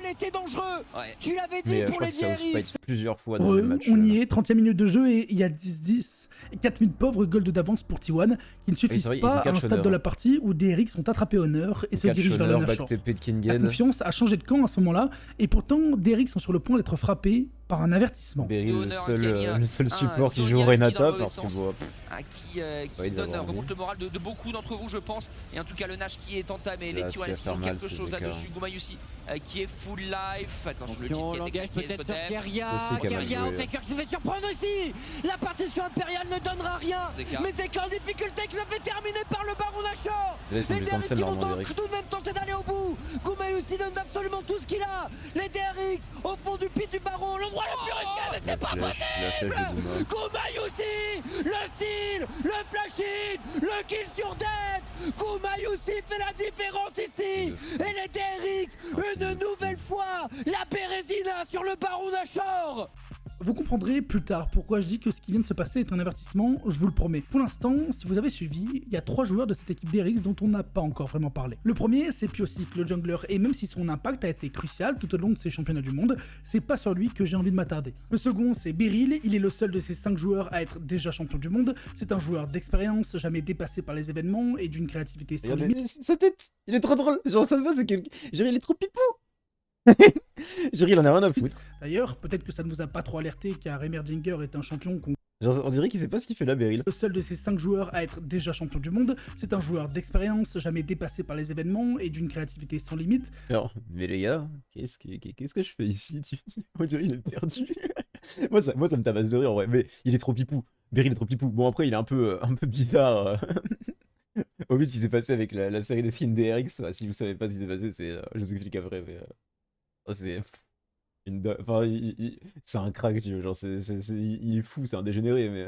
Les été dangereux. Ouais. Tu l'avais dit Mais je pour crois les que ça DRX. outfight plusieurs fois dans le match. On y est, 30e minute de jeu et il y a 10-10. 4000 pauvres gold d'avance pour T1 qui ne suffisent c'est vrai, ils pas ont à un quatre stade honneurs. de la partie où DRX ont attrapé Honor et se dirigent vers le back Nashor. TP de La Kingen. confiance a changé de camp à ce moment-là et pourtant DRX sont sur le point d'être frappés par un avertissement. Beryl, Honneur, le seul support qui Sonia joue qui Renata dans le parce que sens. bon, Qui Ouais, il donne, va avoir remonte le moral de beaucoup d'entre vous, je pense. Et en tout cas, le Nash qui est entamé, les Là, T1 ça va qui faire ont mal, quelque ce chose Zeka. là-dessus. Gumayusi qui est full life. Attention, le Attention, type l'engage qui est peut-être sur totem. Keria. Je sais qu'elle va Keria jouer. au Faker qui se fait surprendre ici. La partition impériale ne donnera rien. Zeka. Mais Zeka en difficulté qui l'a fait terminer par le baron Nashor. là, ils sont Les obligés de DRX cancel qui vont normalement donc DRX. tout de même tenter d'aller au bout. Gumayusi donne absolument tout ce qu'il a. Les DRX au fond du pit du baron, l'endroit le plus risqué, mais c'est pas La flèche de Douma. Gumayusi, le style, le flash-in, le kill sur Death. Gumayusi fait la différence ici. Et les DRX, une nouvelle fois, la Bérésina sur le baron Nashor. Vous comprendrez plus tard pourquoi je dis que ce qui vient de se passer est un avertissement, je vous le promets. Pour l'instant, si vous avez suivi, il y a 3 joueurs de cette équipe DRX dont on n'a pas encore vraiment parlé. Le premier, c'est Pyosik, le jungler, et même si son impact a été crucial tout au long de ces championnats du monde, c'est pas sur lui que j'ai envie de m'attarder. Le second, c'est Beryl, il est le seul de ces 5 joueurs à être déjà champion du monde, c'est un joueur d'expérience, jamais dépassé par les événements et d'une créativité sans limite. Regardez sa tête, il est trop drôle. Genre ça se voit, c'est que Jerry il est trop pipou. Jerry il en a rien à foutre. D'ailleurs, peut-être que ça ne vous a pas trop alerté car Emerdinger est un champion qu'on Genre, on dirait qu'il sait pas ce qu'il fait là, Beryl. le seul de ces 5 joueurs à être déjà champion du monde, c'est un joueur d'expérience, jamais dépassé par les événements et d'une créativité sans limite. Alors, mais les gars, qu'est-ce que je fais ici On dirait il est perdu. moi, ça me tabasse de rire en vrai, mais il est trop pipou. Beryl est trop pipou. Bon, après, il est un peu bizarre. Au vu de ce qui s'est passé avec la série des films DRX, si vous savez pas ce qui s'est passé, c'est, je vous explique après, mais c'est enfin, c'est un crack, tu vois, genre il est fou, c'est un dégénéré, mais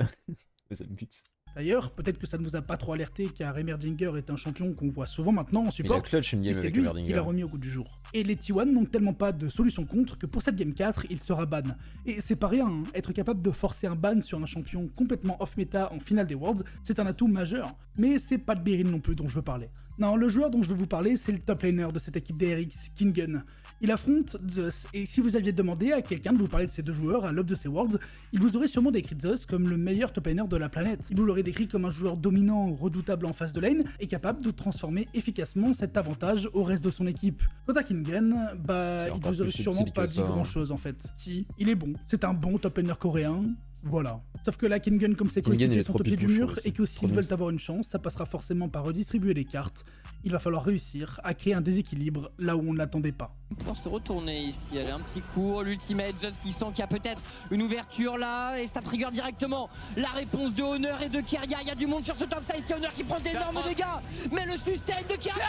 ça me bute. D'ailleurs, peut-être que ça ne vous a pas trop alerté car Emerdinger est un champion qu'on voit souvent maintenant en Il a support. clutch une Et game c'est avec lui Emerdinger. qui l'a remis au goût du jour. Et les T1 n'ont tellement pas de solution contre que pour cette game 4, il sera ban. Et c'est pas rien, hein. Être capable de forcer un ban sur un champion complètement off-meta en finale des Worlds, c'est un atout majeur. Mais c'est pas de Beryl non plus dont je veux parler. Non, le joueur dont je veux vous parler, c'est le top laner de cette équipe DRX, Kingen. Il affronte Zeus, et si vous aviez demandé à quelqu'un de vous parler de ces deux joueurs à l'aube de ces Worlds, il vous aurait sûrement décrit Zeus comme le meilleur top laner de la planète. Il vous l'aurait décrit comme un joueur dominant, redoutable en phase de lane, et capable de transformer efficacement cet avantage au reste de son équipe. Quant à Kingen, bah, C'est il encore vous aurait plus sûrement subtil pas que dit ça, hein. grand chose en fait. Si, il est bon, c'est un bon top laner coréen, voilà. Sauf que là, Kingen comme ses Kingen, il coéquipiers est sont trop au pied du pipou, je mur, trouve aussi. et que s'ils Trop veulent mousse. avoir une chance, ça passera forcément par redistribuer les cartes. Il va falloir réussir à créer un déséquilibre là où on ne l'attendait pas. Pour se retourner ici, il y avait un petit cours, l'ultimate, Zeus qui sent qu'il y a peut-être une ouverture là, et ça trigger directement la réponse de Honor et de Keria. Il y a du monde sur ce top side, c'est Honor qui prend d'énormes dégâts, mais le sustain de Keria,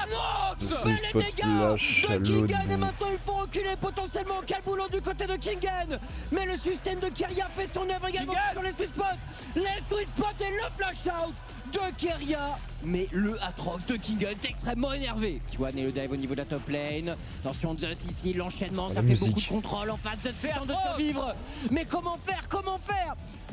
Le Mais spot les dégâts lâche à de Kingen et l'autre. maintenant il faut reculer potentiellement. Quel boulot du côté de Kingen. Mais le sustain de Keria fait son œuvre également sur les sweet spots. Les sweet spots et le flash out de Keria. mais le Atrox de Kingen est extrêmement énervé. T1 et le dive au niveau de la top lane. Attention Zeus ici, l'enchaînement, ça La fait musique. beaucoup de contrôle en face de ce temps de survivre. Mais comment faire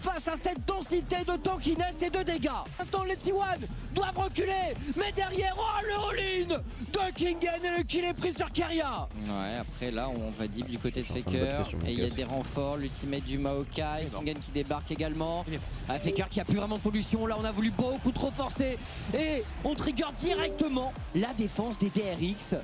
face à cette densité de tankiness et de dégâts? Maintenant les T1 doivent reculer. Mais derrière, oh le all-in de Kingen et le kill est pris sur Keria. Ouais, après là on va deep du côté de Je suis en train de Faker battre sur mon et il y a casque. des renforts, l'ultimate du Maokai, Kingen qui débarque également. Faker qui a plus vraiment de solution, là on a voulu beaucoup trop forcer et on trigger directement la défense des DRX.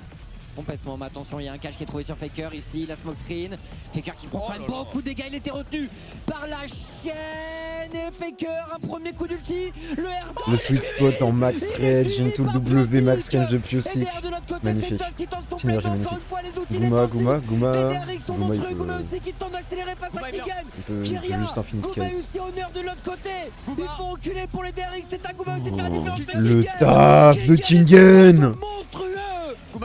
Complètement, mais attention, il y a un catch qui est trouvé sur Faker ici, la smoke screen. Faker qui prend quand même beaucoup de dégâts, il était retenu par la chaîne et Faker, un premier coup d'ulti, le R2. Le sweet spot en max rage, into le W, max range de Pyosik. Magnifique. Synergie magnifique. Gouma, Guma il peut, aussi qui tente d'accélérer face à Kingen. il peut juste infinite Guma kills. aussi honneur de l'autre côté. Il faut reculer pour les DRX, c'est à Guma aussi de faire la différence. Mais Le Kingen, taf de Kingen. monstrueux.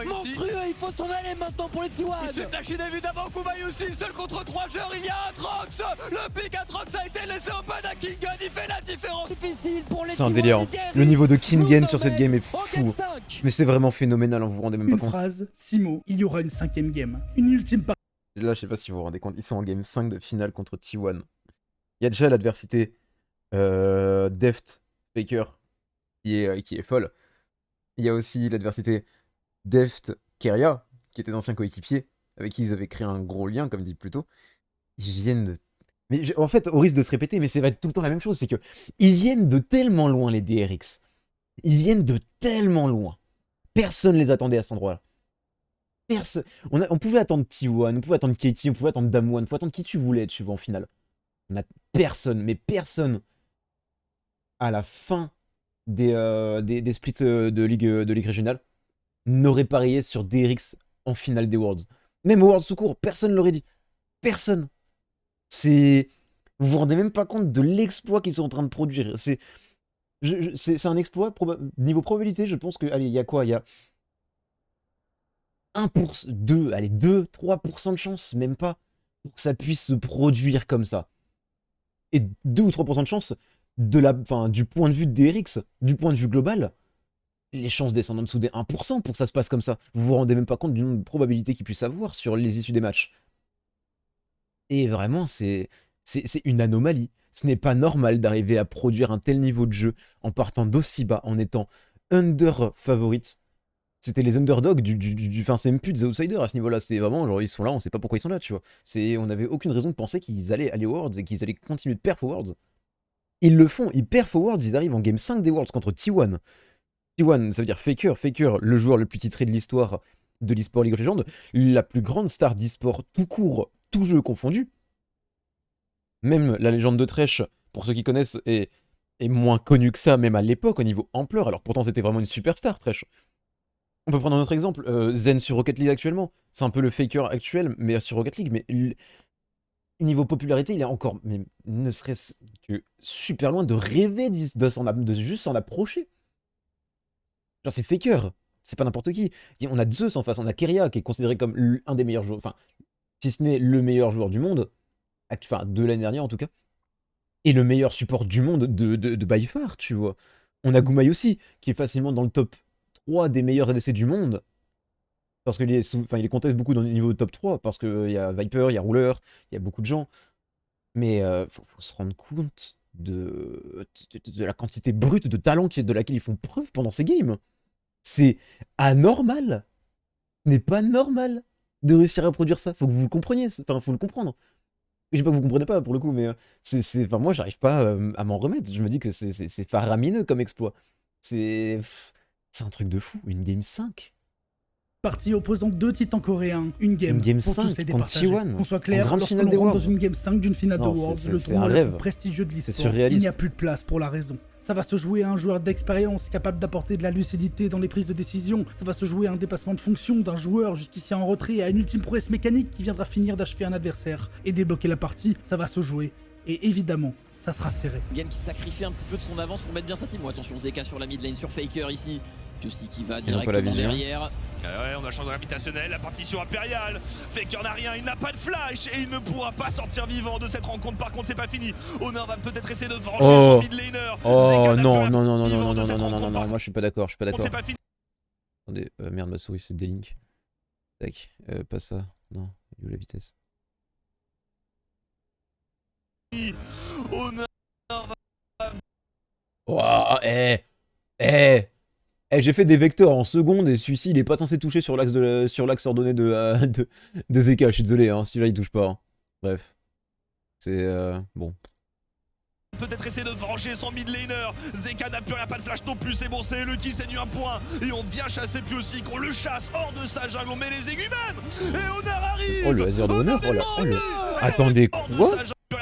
Monstrueux, il faut s'en aller maintenant pour les T1. Il se fait flasher évidemment, Gumayusi, seul contre 3 joueurs, il y a Atrox. Le pick Atrox a été laissé open à Kingen, il fait la différence. Difficile pour les C'est un T1, délire. les DRX. Le niveau de Kingen Nous sur cette sommes game est en fou. game 5. Mais c'est vraiment phénoménal, hein, vous vous rendez même pas Une compte. phrase, 6 mots, il y aura une 5ème game. Une ultime partie. Là, je sais pas si vous vous rendez compte, ils sont en game 5 de finale contre T1. Il y a déjà l'adversité Deft Faker qui est folle. Il y a aussi l'adversité Deft Keria, qui est tes anciens coéquipiers, avec qui ils avaient créé un gros lien, comme dit plus tôt, ils viennent de... Mais en fait, au risque de se répéter, mais c'est va être tout le temps la même chose, c'est que ils viennent de tellement loin, les DRX. Ils viennent de tellement loin. Personne les attendait à cet endroit-là. Personne. On pouvait attendre T1, on pouvait attendre Katie, on pouvait attendre Damwon, on pouvait attendre qui tu voulais, tu vois, en finale. On a personne, mais personne, à la fin des splits de ligue régionale, n'aurait parié sur DRX en finale des Worlds. Même au Worlds tout court, personne l'aurait dit. Personne. Vous vous rendez même pas compte de l'exploit qu'ils sont en train de produire. C'est un exploit, niveau probabilité, je pense que, allez, il y a quoi? Il y a 1%, 2, allez, 2, 3% de chance, même pas, pour que ça puisse se produire comme ça. Et 2 ou 3% de chance du point de vue de DRX, du point de vue global, les chances descendent en dessous des 1% pour que ça se passe comme ça. Vous vous rendez même pas compte du nombre de probabilités qu'il puisse avoir sur les issues des matchs. Et vraiment, c'est une anomalie. Ce n'est pas normal d'arriver à produire un tel niveau de jeu en partant d'aussi bas, en étant under favorite. C'était les underdogs enfin, c'est même plus des outsiders à ce niveau-là. C'est vraiment, genre, ils sont là, on sait pas pourquoi ils sont là, tu vois. On avait aucune raison de penser qu'ils allaient aller aux Worlds et qu'ils allaient continuer de perf aux Worlds. Ils le font, ils perfent aux Worlds, ils arrivent en game 5 des Worlds contre T1. T1, ça veut dire Faker. Faker, le joueur le plus titré de l'histoire de l'e-sport League of Legends, la plus grande star d'e-sport tout court, tout jeu confondu. Même la légende de Thresh, pour ceux qui connaissent, est moins connue que ça, même à l'époque, au niveau ampleur, alors pourtant c'était vraiment une superstar, Thresh. On peut prendre un autre exemple, Zen sur Rocket League actuellement. C'est un peu le Faker actuel, mais sur Rocket League, mais niveau popularité, il est encore, mais ne serait-ce que super loin de rêver de juste s'en approcher. Genre c'est Faker, c'est pas n'importe qui. On a Zeus en face, on a Keria qui est considéré comme un des meilleurs joueurs, enfin, si ce n'est le meilleur joueur du monde, enfin de l'année dernière en tout cas, et le meilleur support du monde de by far, tu vois. On a Gumai aussi, qui est facilement dans le top 3 des meilleurs ADC du monde, parce qu'il il conteste beaucoup dans le niveau top 3, parce qu'il y a Viper, il y a Ruler, il y a beaucoup de gens, mais faut se rendre compte de la quantité brute de talent de laquelle ils font preuve pendant ces games. C'est anormal. Ce n'est pas normal de réussir à produire ça. Faut que vous le compreniez, enfin faut le comprendre. Je sais pas que vous comprenez pas pour le coup, mais enfin, moi j'arrive pas à m'en remettre. Je me dis que c'est faramineux comme exploit. C'est un truc de fou, une game 5. Partie opposant 2 titans coréens, une game pour 5 tous les contre départager. T1. Qu'on soit clair, lorsque l'on rentre dans une game 5 d'une finale de Worlds, le tournoi le plus prestigieux de l'histoire, il n'y a plus de place pour la raison. Ça va se jouer à un joueur d'expérience capable d'apporter de la lucidité dans les prises de décision. Ça va se jouer à un dépassement de fonction d'un joueur jusqu'ici en retrait, à une ultime prouesse mécanique qui viendra finir d'achever un adversaire et débloquer la partie. Ça va se jouer. Et évidemment, ça sera serré. Game qui sacrifie un petit peu de son avance pour mettre bien sa team. Attention, Zeka sur la mid lane sur Faker ici. Aussi qui va directement derrière. Ouais, on a changé gravitationnel, la partition impériale. Faker n'a rien, il n'a pas de flash et il ne pourra pas sortir vivant de cette rencontre. Par contre, c'est pas fini. Honor va peut-être essayer de venger son mid laner. Oh non, moi je suis pas d'accord, C'est pas fini. Attendez, merde, ma souris c'est D-Link. Tac, pas ça. Non, il est où la vitesse? Honor va... j'ai fait des vecteurs en seconde et celui-ci il est pas censé toucher sur l'axe ordonné de Zeka, je suis désolé, hein, celui-là il touche pas. Hein. Bref. C'est bon. Peut-être essayer de venger son mid laner. Zeka n'a plus rien, pas de flash non plus, c'est bon, c'est le kill, c'est nu un point. Et on vient chasser Piosik, on le chasse hors de sa jungle, on met les aigus même. Et Honor arrive. Oh le hasard de Honor, Attendez, quoi?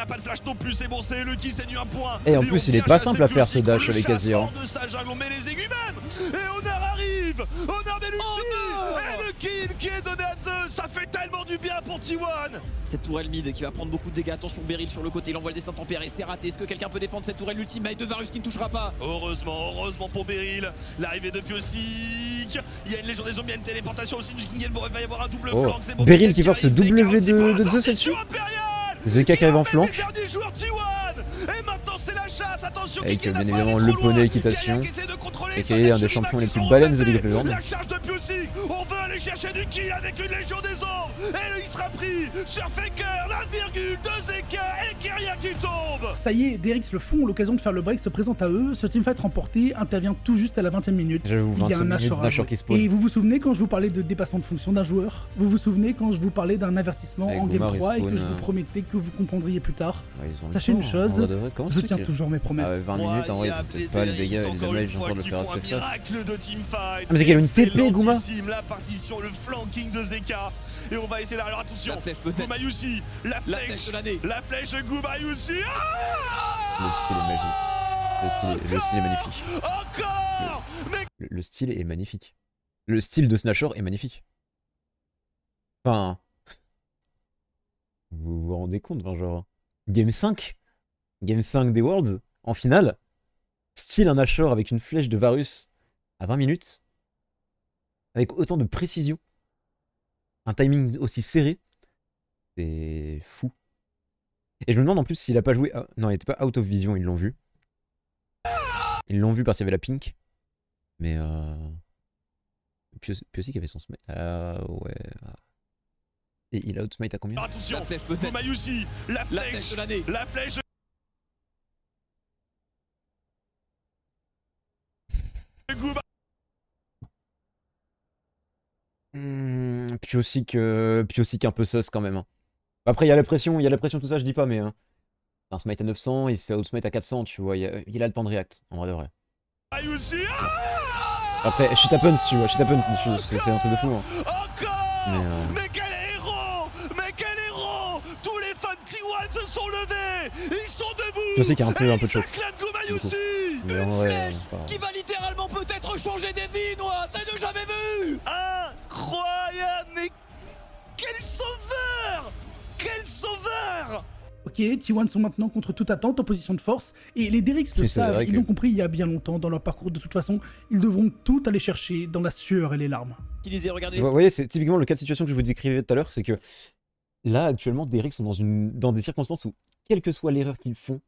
Pas de flash non plus, c'est bon, c'est le kill, c'est nu un point. Et en plus il est pas simple à faire ce dash avec Azir. Hors de sa jungle, on met les aigus même. Et Honor arrive. Honor met l'ulti. Et le kill qui est donné à Zeus, ça fait tellement du bien pour T1. Cette tourelle mid qui va prendre beaucoup de dégâts. Attention, Beryl sur le côté, il envoie le destin tempéré, c'est raté. Est-ce que quelqu'un peut défendre cette tourelle ultimate de Varus qui ne touchera pas? Heureusement pour Beryl. L'arrivée de Piosik. Il y a une légion des zombies, il y a une téléportation aussi du Kingel. Il va y avoir un double flank, c'est bon. Beryl qui force ce W de Zeus là-dessus. Zeka qui arrive en flanc. Avec bien évidemment le poney équitation. Et qui est un des champions les plus balèzes de League of Legends. La charge de Piosik, on veut aller chercher du kill avec une légion des ombres. Et il sera pris sur Faker, la virgule de Zeka et Keria qui tombe. Ça y est, DRX le font, l'occasion de faire le break se présente à eux. Ce teamfight remporté intervient tout juste à la 20e minute. J'avoue, Il y a un 25 minutes, Nashor qui spawn. Et vous vous souvenez quand je vous parlais de dépassement de fonction d'un joueur? Vous vous souvenez quand je vous parlais d'un avertissement Avec en game Goumar, 3 et que spawn, je vous promettais que vous comprendriez plus tard? Ouais, ils ont le Sachez temps, une chose, en vrai de vrai, comment je tu tiens sais que- toujours mes promesses. Ah ouais, 20 minutes, en vrai, ils ont peut-être pas les dégâts et les damages encore de le faire assez fast. Miracle de teamfight. Ah, mais c'est qu'il y a une TP, Gouma. La partie sur le flanking de Zeka. Et on va essayer là. Alors attention, La flèche peut-être. Goumayusi, la flèche flèche, de l'année. la flèche de Goumayusi. Le style est magnifique. Encore. Mais Le style est magnifique. Le style de Snashor est magnifique. Enfin... Vous vous rendez compte, enfin, genre... Game 5 des Worlds, en finale. Style un Nashor avec une flèche de Varus à 20 minutes. Avec autant de précision. Un timing aussi serré. C'est fou. Et je me demande en plus s'il a pas joué... Non, il était pas out of vision, ils l'ont vu. Ils l'ont vu parce qu'il y avait la pink. Mais Piosi qui avait son smite. Ouais. Et il a outsmite à combien? attention, La flèche peut-être. Goumayusi, la flèche flèche, de l'année. la flèche. de Gouma. Piosic un peu sus quand même. Hein. Après, il y a la pression, tout ça, je dis pas, mais... Un smite à 900, il se fait outsmite à 400, tu vois, il a le temps de react, en vrai de vrai. Goumayusi, Après, shit happens, tu vois, shit happens, c'est un truc de fou. Hein. encore. Mais quel héros! Mais quel héros! Tous les fans de T1 se sont levés! Ils sont debout! Piosic a un peu de choc. S'acclame Goumayusi! Mais en vrai, c'est pas grave. Qui va littéralement peut-être changer des vies, Noah. Ça ne jamais vu. Incroyable! Mais quel sauveur! Quel sauveur! Ok, T1 sont maintenant contre toute attente en position de force, et les DRX le C'est savent, vrai ils que- l'ont compris il y a bien longtemps dans leur parcours. De toute façon, ils devront tout aller chercher dans la sueur et les larmes. Utilisé, regardez. Vous voyez, c'est typiquement le cas de situation que je vous décrivais tout à l'heure, c'est que là, actuellement, DRX sont dans des circonstances où, quelle que soit l'erreur qu'ils font,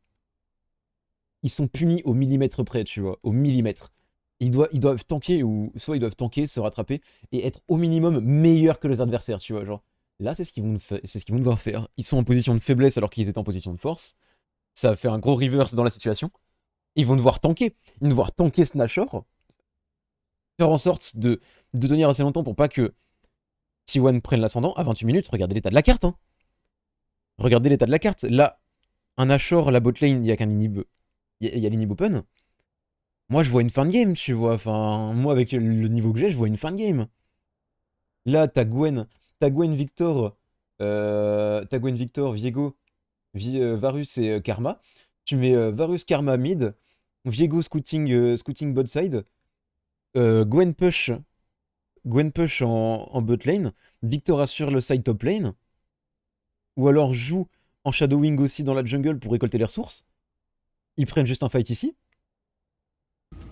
ils sont punis au millimètre près, tu vois, au millimètre. Ils doivent tanker, ou soit ils doivent tanker, se rattraper, et être au minimum meilleurs que les adversaires, tu vois, genre. Là, c'est ce qu'ils vont devoir faire. Ils sont en position de faiblesse alors qu'ils étaient en position de force. Ça va faire un gros reverse dans la situation. Ils vont devoir tanker. Ils vont devoir tanker ce Nashor. Faire en sorte de tenir assez longtemps pour pas que T1 prenne l'ascendant. À 28 minutes, regardez l'état de la carte. Hein. Regardez l'état de la carte. Là, un Nashor, la botlane, il n'y a qu'un inhib. Il y a l'inhib open. Moi, je vois une fin de game, tu vois. Enfin, moi, avec le niveau que j'ai, je vois une fin de game. Là, t'as Gwen Victor, Viego, Varus et Karma. Tu mets Varus Karma mid, Viego scouting bot side, Gwen push en bot lane, Victor assure le side top lane, ou alors joue en shadowing aussi dans la jungle pour récolter les ressources. Ils prennent juste un fight ici.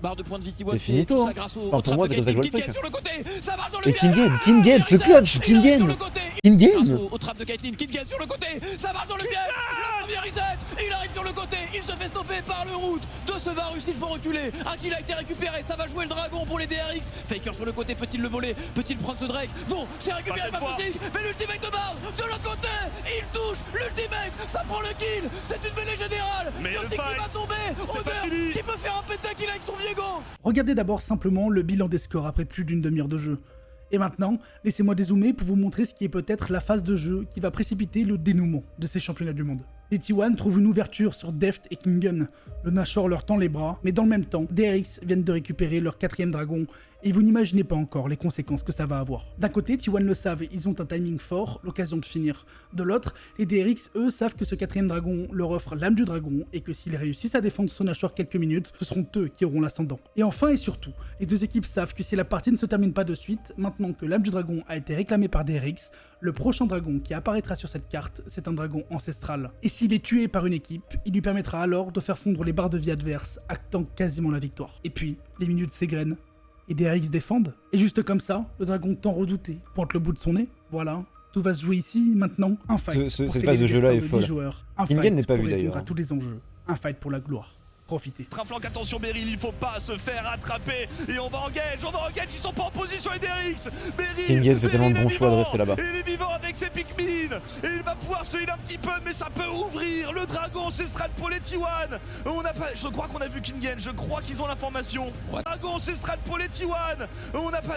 Barre de points de VT1 C'est finito, tout ça hein. grâce Enfin, pour moi, c'est comme ça que je vois le truc. Sur le côté, ça marche dans le Et pied. Kingen, ce clutch, Kingen Grâce au trap de Caitlyn, Kingen sur le côté, ça marche dans le pied. Le premier reset, il arrive sur le côté, il se fait stopper par le route de ce Varus, il faut reculer. Un kill a été récupéré, ça va jouer le dragon pour les DRX. Faker sur le côté, peut-il le voler? Peut-il prendre ce Drake? Non, c'est récupéré par Phoenix, mais l'ultimate de Bard de l'autre côté, il touche l'ultimate, ça prend le kill, c'est une mêlée générale. Mais le Piosi qui va fight, tomber, c'est pas Over fini. qui peut faire un pentakill avec son Viego. Regardez d'abord simplement le bilan des scores après plus d'une demi-heure de jeu. Et maintenant, laissez-moi dézoomer pour vous montrer ce qui est peut-être la phase de jeu qui va précipiter le dénouement de ces championnats du monde. Les T1 trouvent une ouverture sur Deft et Kingen. Le Nashor leur tend les bras, mais dans le même temps, DRX viennent de récupérer leur 4ème dragon, et vous n'imaginez pas encore les conséquences que ça va avoir. D'un côté, T1 le savent, ils ont un timing fort, l'occasion de finir. De l'autre, les DRX, eux, savent que ce 4ème dragon leur offre l'âme du dragon, et que s'ils réussissent à défendre ce Nashor quelques minutes, ce seront eux qui auront l'ascendant. Et enfin et surtout, les deux équipes savent que si la partie ne se termine pas de suite, maintenant que l'âme du dragon a été réclamée par DRX, le prochain dragon qui apparaîtra sur cette carte, c'est un dragon ancestral. Et s'il est tué par une équipe, il lui permettra alors de faire fondre les barres de vie adverses, actant quasiment la victoire. Et puis, les minutes s'égrènent, et DRX défendent. Et juste comme ça, le dragon tant redouté pointe le bout de son nez. Voilà, tout va se jouer ici, maintenant. Un fight Cette pour phase sceller de le jeu-là destin est de folle. 10 joueurs. Un Kingen fight n'est pas pour vu, répondre d'ailleurs. à tous les enjeux. Un fight pour la gloire. profiter. Un flanc, attention Beryl, il faut pas se faire attraper. Et on va engage, ils sont pas en position les DRX. Kingate fait tellement de bons choix de rester là-bas. Il est vivant avec ses Pikmin. Et il va pouvoir se heal un petit peu, mais ça peut ouvrir. Le dragon, c'est Strat pour les T1. Je crois qu'on a vu Kingen, je crois qu'ils ont l'information. Dragon, c'est Strat pour les T1.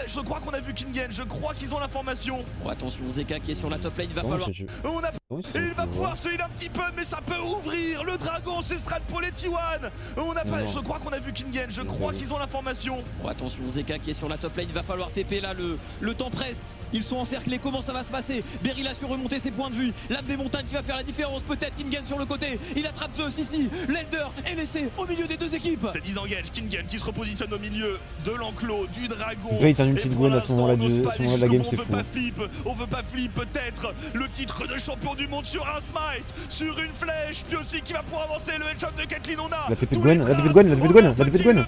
Je crois qu'on a vu Kingen, je crois qu'ils ont l'information. Oh, attention, Zeka qui est sur la top lane, il va falloir. Et il va pouvoir se heal un petit peu, mais ça peut ouvrir. Le dragon, c'est Strat pour les T1. Je crois qu'on a vu Kingen, je crois qu'ils ont l'information. Oh, attention, Zeka qui est sur la top lane, il va falloir TP là, le temps presse. Ils sont encerclés, comment ça va se passer? Beryl a su remonter ses points de vue. L'âme des montagnes qui va faire la différence, peut-être Kingen sur le côté. Il attrape Zeus ici. L'Elder est laissé au milieu des deux équipes. C'est disengage, Kingen qui se repositionne au milieu de l'enclos, du dragon. Après, il tient une petite Gwen à ce moment-là de la game, c'est fou. On veut pas flip, peut-être le titre de champion du monde sur un smite, sur une flèche, puis aussi qui va pouvoir avancer le headshot de Kathleen. On a la TP de Gwen, la TP de Gwen, la TP de Gwen, la TP de Gwen.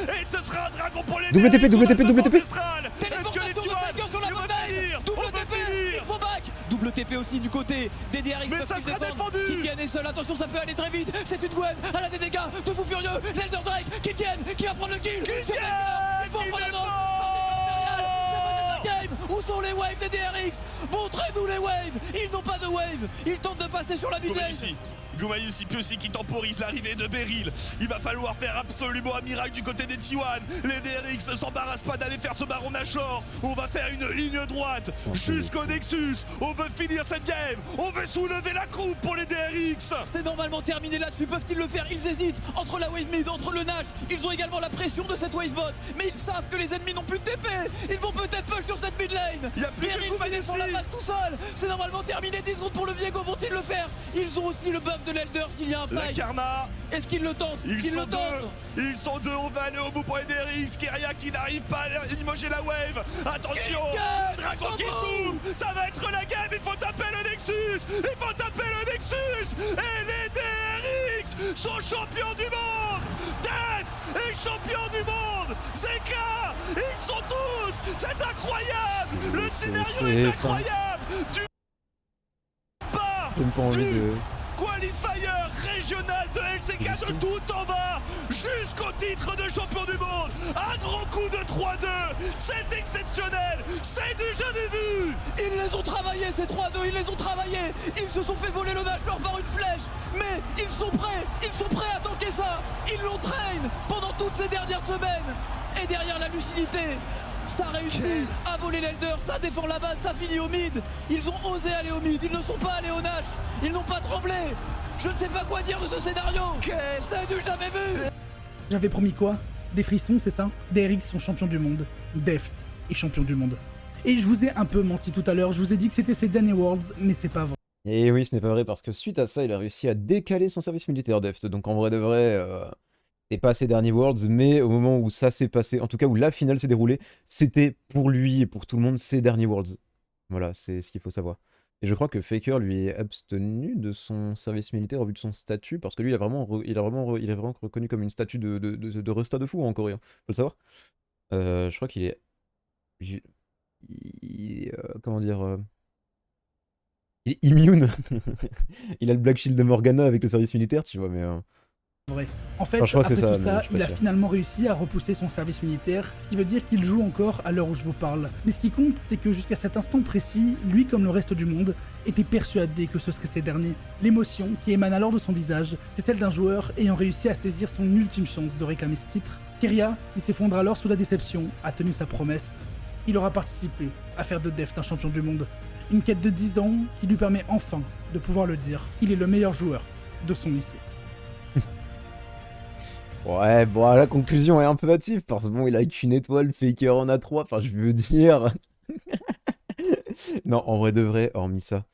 Et ce sera un dragon pour les double TP, double TP, double TP. Double TP aussi du côté des DRX. Mais ça sera défendu. Kingen est seul, attention ça peut aller très vite. C'est une Gwen, elle a des dégâts de fou furieux. L'Elder Drake, Kingen qui va prendre le kill. Ils vont prendre la game. Où sont les waves des DRX? Montrez-nous les waves. Ils n'ont pas de wave. Ils tentent de passer sur la mid lane. Gumayusi Piosi qui temporise l'arrivée de Beryl. Il va falloir faire absolument un miracle du côté des T1. Les DRX ne s'embarrassent pas d'aller faire ce baron Nashor. On va faire une ligne droite jusqu'au Nexus. On veut finir cette game. On veut soulever la croupe pour les DRX. C'est normalement terminé là-dessus. Peuvent-ils le faire? Ils hésitent entre la wave mid, entre le Nash. Ils ont également la pression de cette wave bot. Mais ils savent que les ennemis n'ont plus de TP. Ils vont peut-être push sur cette mid lane. Il y a plus Beryl qui défend la base tout seul. C'est normalement terminé. 10 secondes pour le Viego. Vont-ils le faire? Ils ont aussi le buff de l'Elder s'il y a un la fight. Karma. Est-ce qu'ils le tentent? Ils sont deux, on va aller au bout pour les DRX. Keria qui n'arrive pas à limoger la wave. Attention, dragon qui boum. Ça va être la game, il faut taper le Nexus. Il faut taper le Nexus. Et les DRX sont champions du monde. Def est champion du monde. Zeka, ils sont tous. C'est incroyable. Le scénario est incroyable. J'ai pas envie de... Qualifier régional de LCK de tout en bas jusqu'au titre de champion du monde. Un grand coup de 3-2. C'est exceptionnel. C'est du jamais vu. Ils les ont travaillés ces 3-2. Ils les ont travaillés. Ils se sont fait voler le Nashor par une flèche. Mais ils sont prêts à tanker ça. Ils l'ont train pendant toutes ces dernières semaines. Et derrière la lucidité, ça réussit à voler l'Elder, ça défend la base, ça finit au mid. Ils ont osé aller au mid, ils ne sont pas allés au Nash. Ils n'ont pas tremblé. Je ne sais pas quoi dire de ce scénario. C'est du jamais vu. J'avais promis quoi? Des frissons, c'est ça? DRX sont champions du monde. Deft est champion du monde. Et je vous ai un peu menti tout à l'heure, je vous ai dit que c'était ses derniers Worlds, mais c'est pas vrai. Et oui, ce n'est pas vrai parce que suite à ça, il a réussi à décaler son service militaire Deft. Donc en vrai de vrai, c'est pas ses derniers Worlds, mais au moment où ça s'est passé, en tout cas où la finale s'est déroulée, c'était pour lui et pour tout le monde ses derniers Worlds. Voilà, c'est ce qu'il faut savoir. Et je crois que Faker lui est abstenu de son service militaire au vu de son statut, parce que lui il est vraiment reconnu comme une statue de resta de fou en Corée, hein. Faut le savoir. Je crois qu'il est... comment dire... il est immune. Il a le Black Shield de Morgana avec le service militaire, tu vois, mais... Vrai. En fait, enfin, après ça, tout ça, il a sûr. finalement réussi à repousser son service militaire, ce qui veut dire qu'il joue encore à l'heure où je vous parle. Mais ce qui compte, c'est que jusqu'à cet instant précis, lui comme le reste du monde, était persuadé que ce serait ses derniers. L'émotion qui émane alors de son visage, c'est celle d'un joueur ayant réussi à saisir son ultime chance de réclamer ce titre. Keria, qui s'effondre alors sous la déception, a tenu sa promesse. Il aura participé à faire de Deft un champion du monde. Une quête de 10 ans qui lui permet enfin de pouvoir le dire. Il est le meilleur joueur de son lycée. Ouais, bon, la conclusion est un peu hâtive, parce que bon, il a qu'une étoile, Faker en a 3, enfin, je veux dire... Non, en vrai de vrai, hormis ça,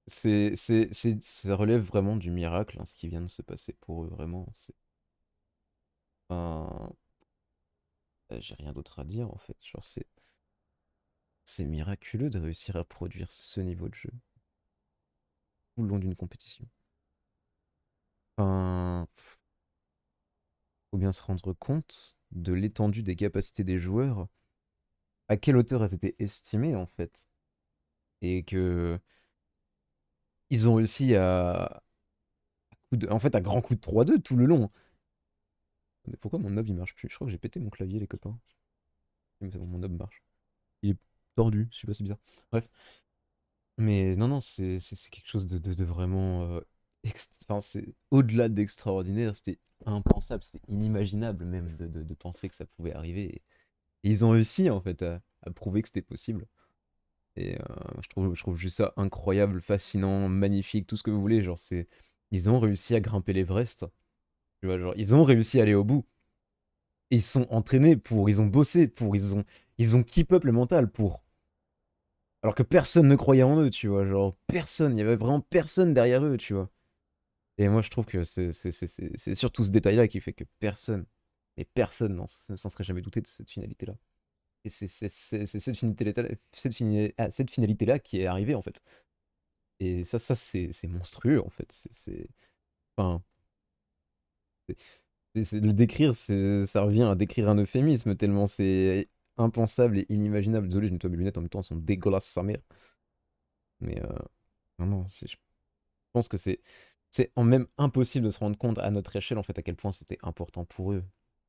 ça relève vraiment du miracle, hein, ce qui vient de se passer pour eux, vraiment. J'ai rien d'autre à dire, en fait. Genre, c'est miraculeux de réussir à produire ce niveau de jeu tout le long d'une compétition. Enfin... Faut bien se rendre compte de l'étendue des capacités des joueurs, à quelle hauteur elles étaient estimées en fait, et que ils ont réussi à grand coup de 3-2 tout le long. Pourquoi mon knob il marche plus? Je crois que j'ai pété mon clavier, les copains. Mais c'est bon, mon knob marche. Il est tordu, je sais pas, c'est bizarre. Bref. Mais non, non, c'est quelque chose de vraiment. Enfin, c'est au-delà d'extraordinaire, c'était impensable, c'était inimaginable même de penser que ça pouvait arriver. Et ils ont réussi en fait à prouver que c'était possible. Et je trouve juste ça incroyable, fascinant, magnifique, tout ce que vous voulez. Genre, ils ont réussi à grimper l'Everest. Tu vois, genre, ils ont réussi à aller au bout. Et ils sont entraînés pour, ils ont bossé pour, ils ont keep up le mental pour. Alors que personne ne croyait en eux, tu vois. Genre, personne, il y avait vraiment personne derrière eux, tu vois. Et moi, je trouve que c'est surtout ce détail-là qui fait que personne, mais personne ne s'en serait jamais douté de cette finalité-là. Et c'est cette cette finalité-là qui est arrivée, en fait. Et ça c'est monstrueux, en fait. Enfin, le décrire, ça revient à décrire un euphémisme, tellement c'est impensable et inimaginable. Désolé, je nettoie mes lunettes en même temps, elles sont dégueulasses, sa mère. Mais non, non, je pense que c'est en même impossible de se rendre compte à notre échelle, en fait, à quel point c'était important pour eux.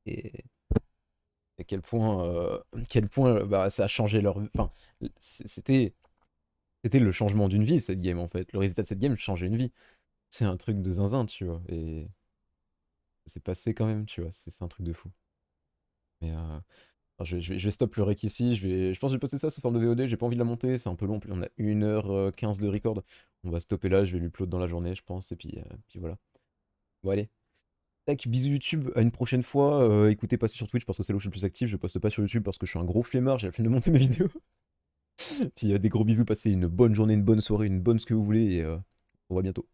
Et à quel point bah, ça a changé leur... Enfin, c'était le changement d'une vie, cette game, en fait. Le résultat de cette game changeait une vie. C'est un truc de zinzin, tu vois. Et c'est passé quand même, tu vois. C'est un truc de fou. Mais alors, je vais stop le rec ici. Je pense que je vais poster ça sous forme de VOD. J'ai pas envie de la monter. C'est un peu long. On a 1h15 de record. On va stopper là. Je vais l'upload dans la journée, je pense. Et puis voilà. Bon, allez. Tac, bisous YouTube, à une prochaine fois. Écoutez, passez sur Twitch parce que c'est là où je suis le plus actif. Je poste pas sur YouTube parce que je suis un gros flemmard, j'ai la flemme de monter mes vidéos. Puis des gros bisous, passez une bonne journée, une bonne soirée, une bonne ce que vous voulez et on se revoit bientôt.